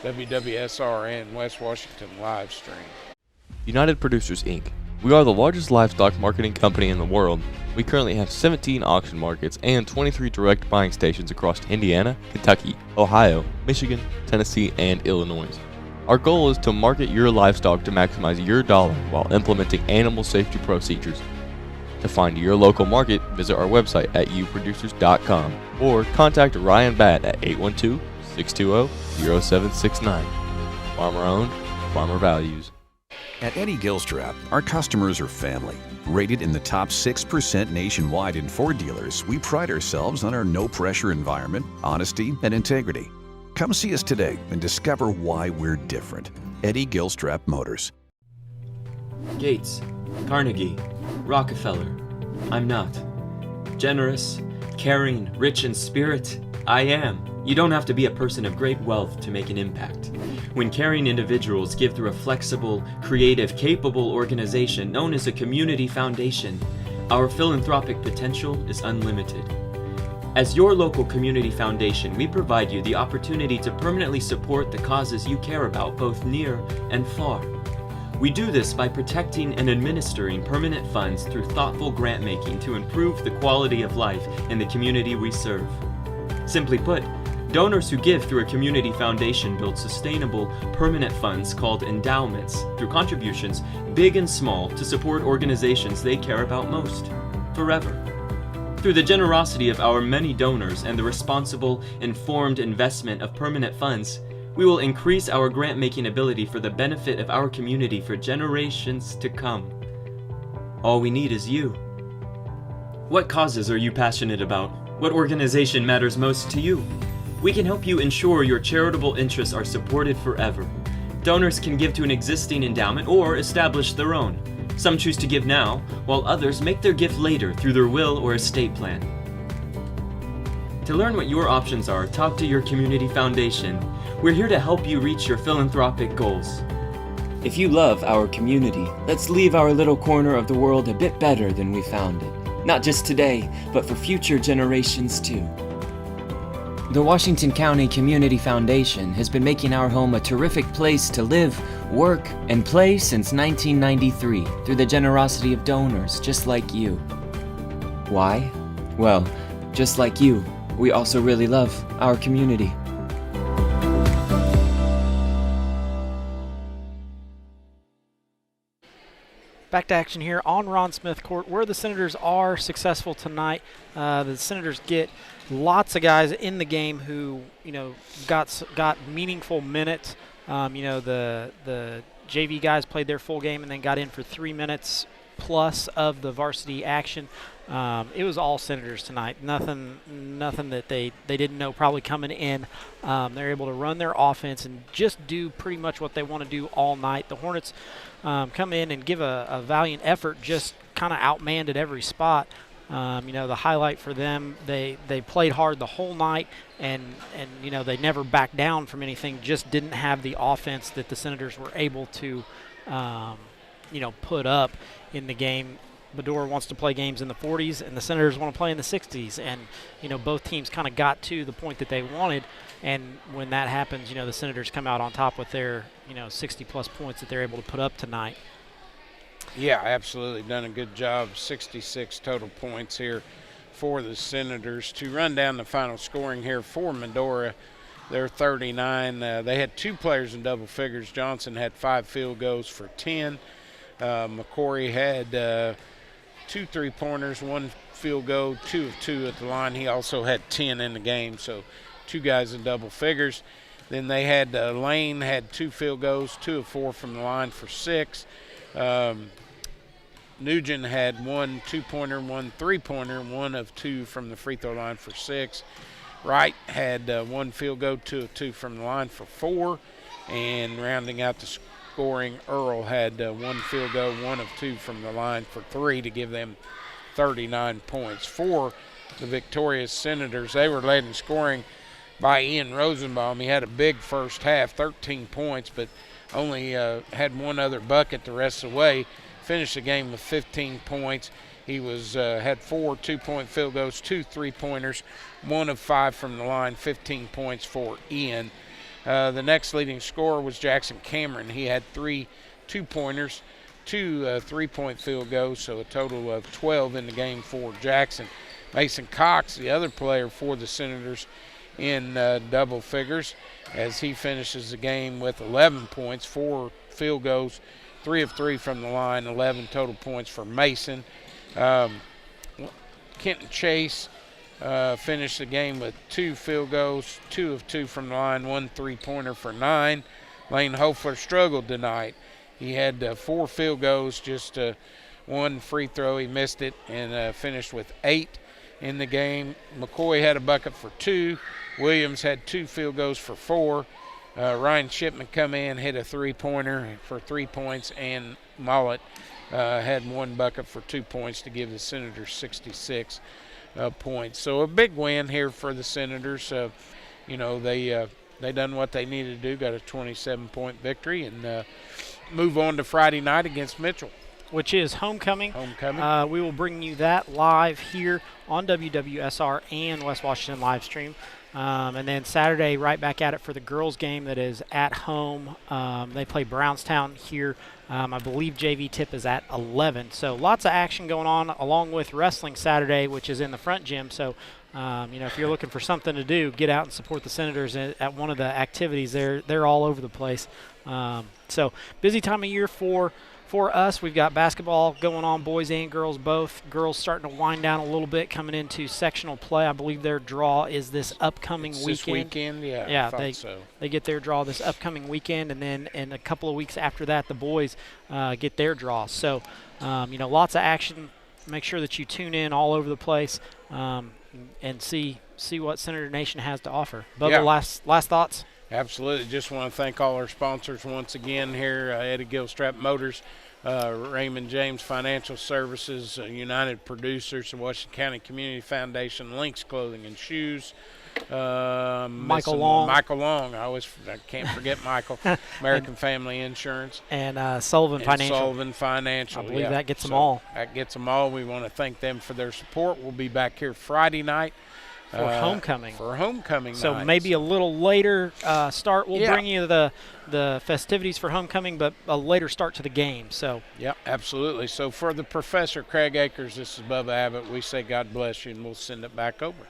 WWSR and West Washington live stream. United Producers, Inc. We are the largest livestock marketing company in the world. We currently have 17 auction markets and 23 direct buying stations across Indiana, Kentucky, Ohio, Michigan, Tennessee, and Illinois. Our goal is to market your livestock to maximize your dollar while implementing animal safety procedures. To find your local market, visit our website at uproducers.com or contact Ryan Batt at 812-620-0769. Farmer owned, farmer values. At Eddie Gilstrap, our customers are family. Rated in the top 6% nationwide in Ford dealers, we pride ourselves on our no-pressure environment, honesty, and integrity. Come see us today and discover why we're different. Eddie Gilstrap Motors. Gates, Carnegie, Rockefeller. I'm not. Generous, caring, rich in spirit, I am. You don't have to be a person of great wealth to make an impact. When caring individuals give through a flexible, creative, capable organization known as a community foundation, our philanthropic potential is unlimited. As your local community foundation, we provide you the opportunity to permanently support the causes you care about, both near and far. We do this by protecting and administering permanent funds through thoughtful grant making to improve the quality of life in the community we serve. Simply put, donors who give through a community foundation build sustainable, permanent funds called endowments through contributions, big and small, to support organizations they care about most, forever. Through the generosity of our many donors and the responsible, informed investment of permanent funds, we will increase our grant-making ability for the benefit of our community for generations to come. All we need is you. What causes are you passionate about? What organization matters most to you? We can help you ensure your charitable interests are supported forever. Donors can give to an existing endowment or establish their own. Some choose to give now, while others make their gift later through their will or estate plan. To learn what your options are, talk to your community foundation. We're here to help you reach your philanthropic goals. If you love our community, let's leave our little corner of the world a bit better than we found it. Not just today, but for future generations too. The Washington County Community Foundation has been making our home a terrific place to live, work, and play since 1993 through the generosity of donors just like you. Why? Well, just like you, we also really love our community. Back to action here on Ron Smith Court, where the Senators are successful tonight. The Senators get lots of guys in the game who, got meaningful minutes. The JV guys played their full game and then got in for 3 minutes plus of the varsity action. It was all Senators tonight. Nothing that they didn't know probably coming in. They're able to run their offense and just do pretty much what they want to do all night. The Hornets come in and give a valiant effort, just kind of outmanned at every spot. The highlight for them, they played hard the whole night, and they never backed down from anything, just didn't have the offense that the Senators were able to put up in the game. Medora wants to play games in the 40s, and the Senators want to play in the 60s. And, both teams kind of got to the point that they wanted. And when that happens, the Senators come out on top with their, 60-plus points that they're able to put up tonight. Yeah, absolutely. Done a good job. 66 total points here for the Senators. To run down the final scoring here for Medora, they're 39. They had 2 players in double figures. Johnson had 5 field goals for 10. McCory had 2 3-pointers, 1 field goal, 2 of 2 at the line. He also had 10 in the game, so 2 guys in double figures. Then they had Lane had 2 field goals, 2 of 4 from the line for 6. Nugent had 1 2-pointer, 1 3-pointer, 1 of 2 from the free throw line for 6. Wright had 1 field goal, 2 of 2 from the line for 4. And rounding out the scoring, Earl had 1 field goal, 1 of 2 from the line for 3 to give them 39 points. For the victorious Senators, they were led in scoring by Ian Rosenbaum. He had a big first half, 13 points, but only had 1 other bucket the rest of the way. Finished the game with 15 points. He had 4 2-point field goals, 2 3-pointers, 1 of 5 from the line, 15 points for Ian. The next leading scorer was Jackson Cameron. He had 3 2-pointers, 2 3-point field goals, so a total of 12 in the game for Jackson. Mason Cox, the other player for the Senators, in double figures, as he finishes the game with 11 points, 4 field goals, 3 of 3 from the line, 11 total points for Mason. Kenton Chase finished the game with 2 field goals, 2 of 2 from the line, 1 3-pointer for 9. Lane Hofer struggled tonight. He had 4 field goals, just 1 free throw. He missed it and finished with 8 in the game. McCoy had a bucket for 2. Williams had 2 field goals for 4. Ryan Shipman come in, hit a 3-pointer for 3 points, and Mollett had 1 bucket for 2 points to give the Senators 66 points. So a big win here for the Senators. They done what they needed to do, got a 27-point victory, and move on to Friday night against Mitchell, which is homecoming. We will bring you that live here on WWSR and West Washington live stream. And then Saturday, right back at it for the girls' game that is at home. They play Brownstown here. I believe JV tip is at 11. So lots of action going on, along with wrestling Saturday, which is in the front gym. So, if you're looking for something to do, get out and support the Senators at one of the activities. They're all over the place. So busy time of year for us. We've got basketball going on, boys and girls both. Girls starting to wind down a little bit, coming into sectional play. I believe their draw is this upcoming weekend. This weekend, yeah. They get their draw this upcoming weekend, and then in a couple of weeks after that, the boys get their draw. So, lots of action. Make sure that you tune in all over the place and see what Senator Nation has to offer. Bubba, last thoughts? Absolutely. Just want to thank all our sponsors once again here, Eddie Gilstrap Motors, Raymond James Financial Services, United Producers, the Washington County Community Foundation, Lynx Clothing and Shoes, Michael Long. I can't forget Michael. American Family Insurance. And Sullivan Financial. I believe that gets them all. That gets them all. We want to thank them for their support. We'll be back here Friday night. For homecoming. So night. Maybe a little later start. We'll bring you the festivities for homecoming, but a later start to the game. So. Yep, absolutely. So for the Professor Craig Akers, this is Bubba Abbott. We say God bless you, and we'll send it back over.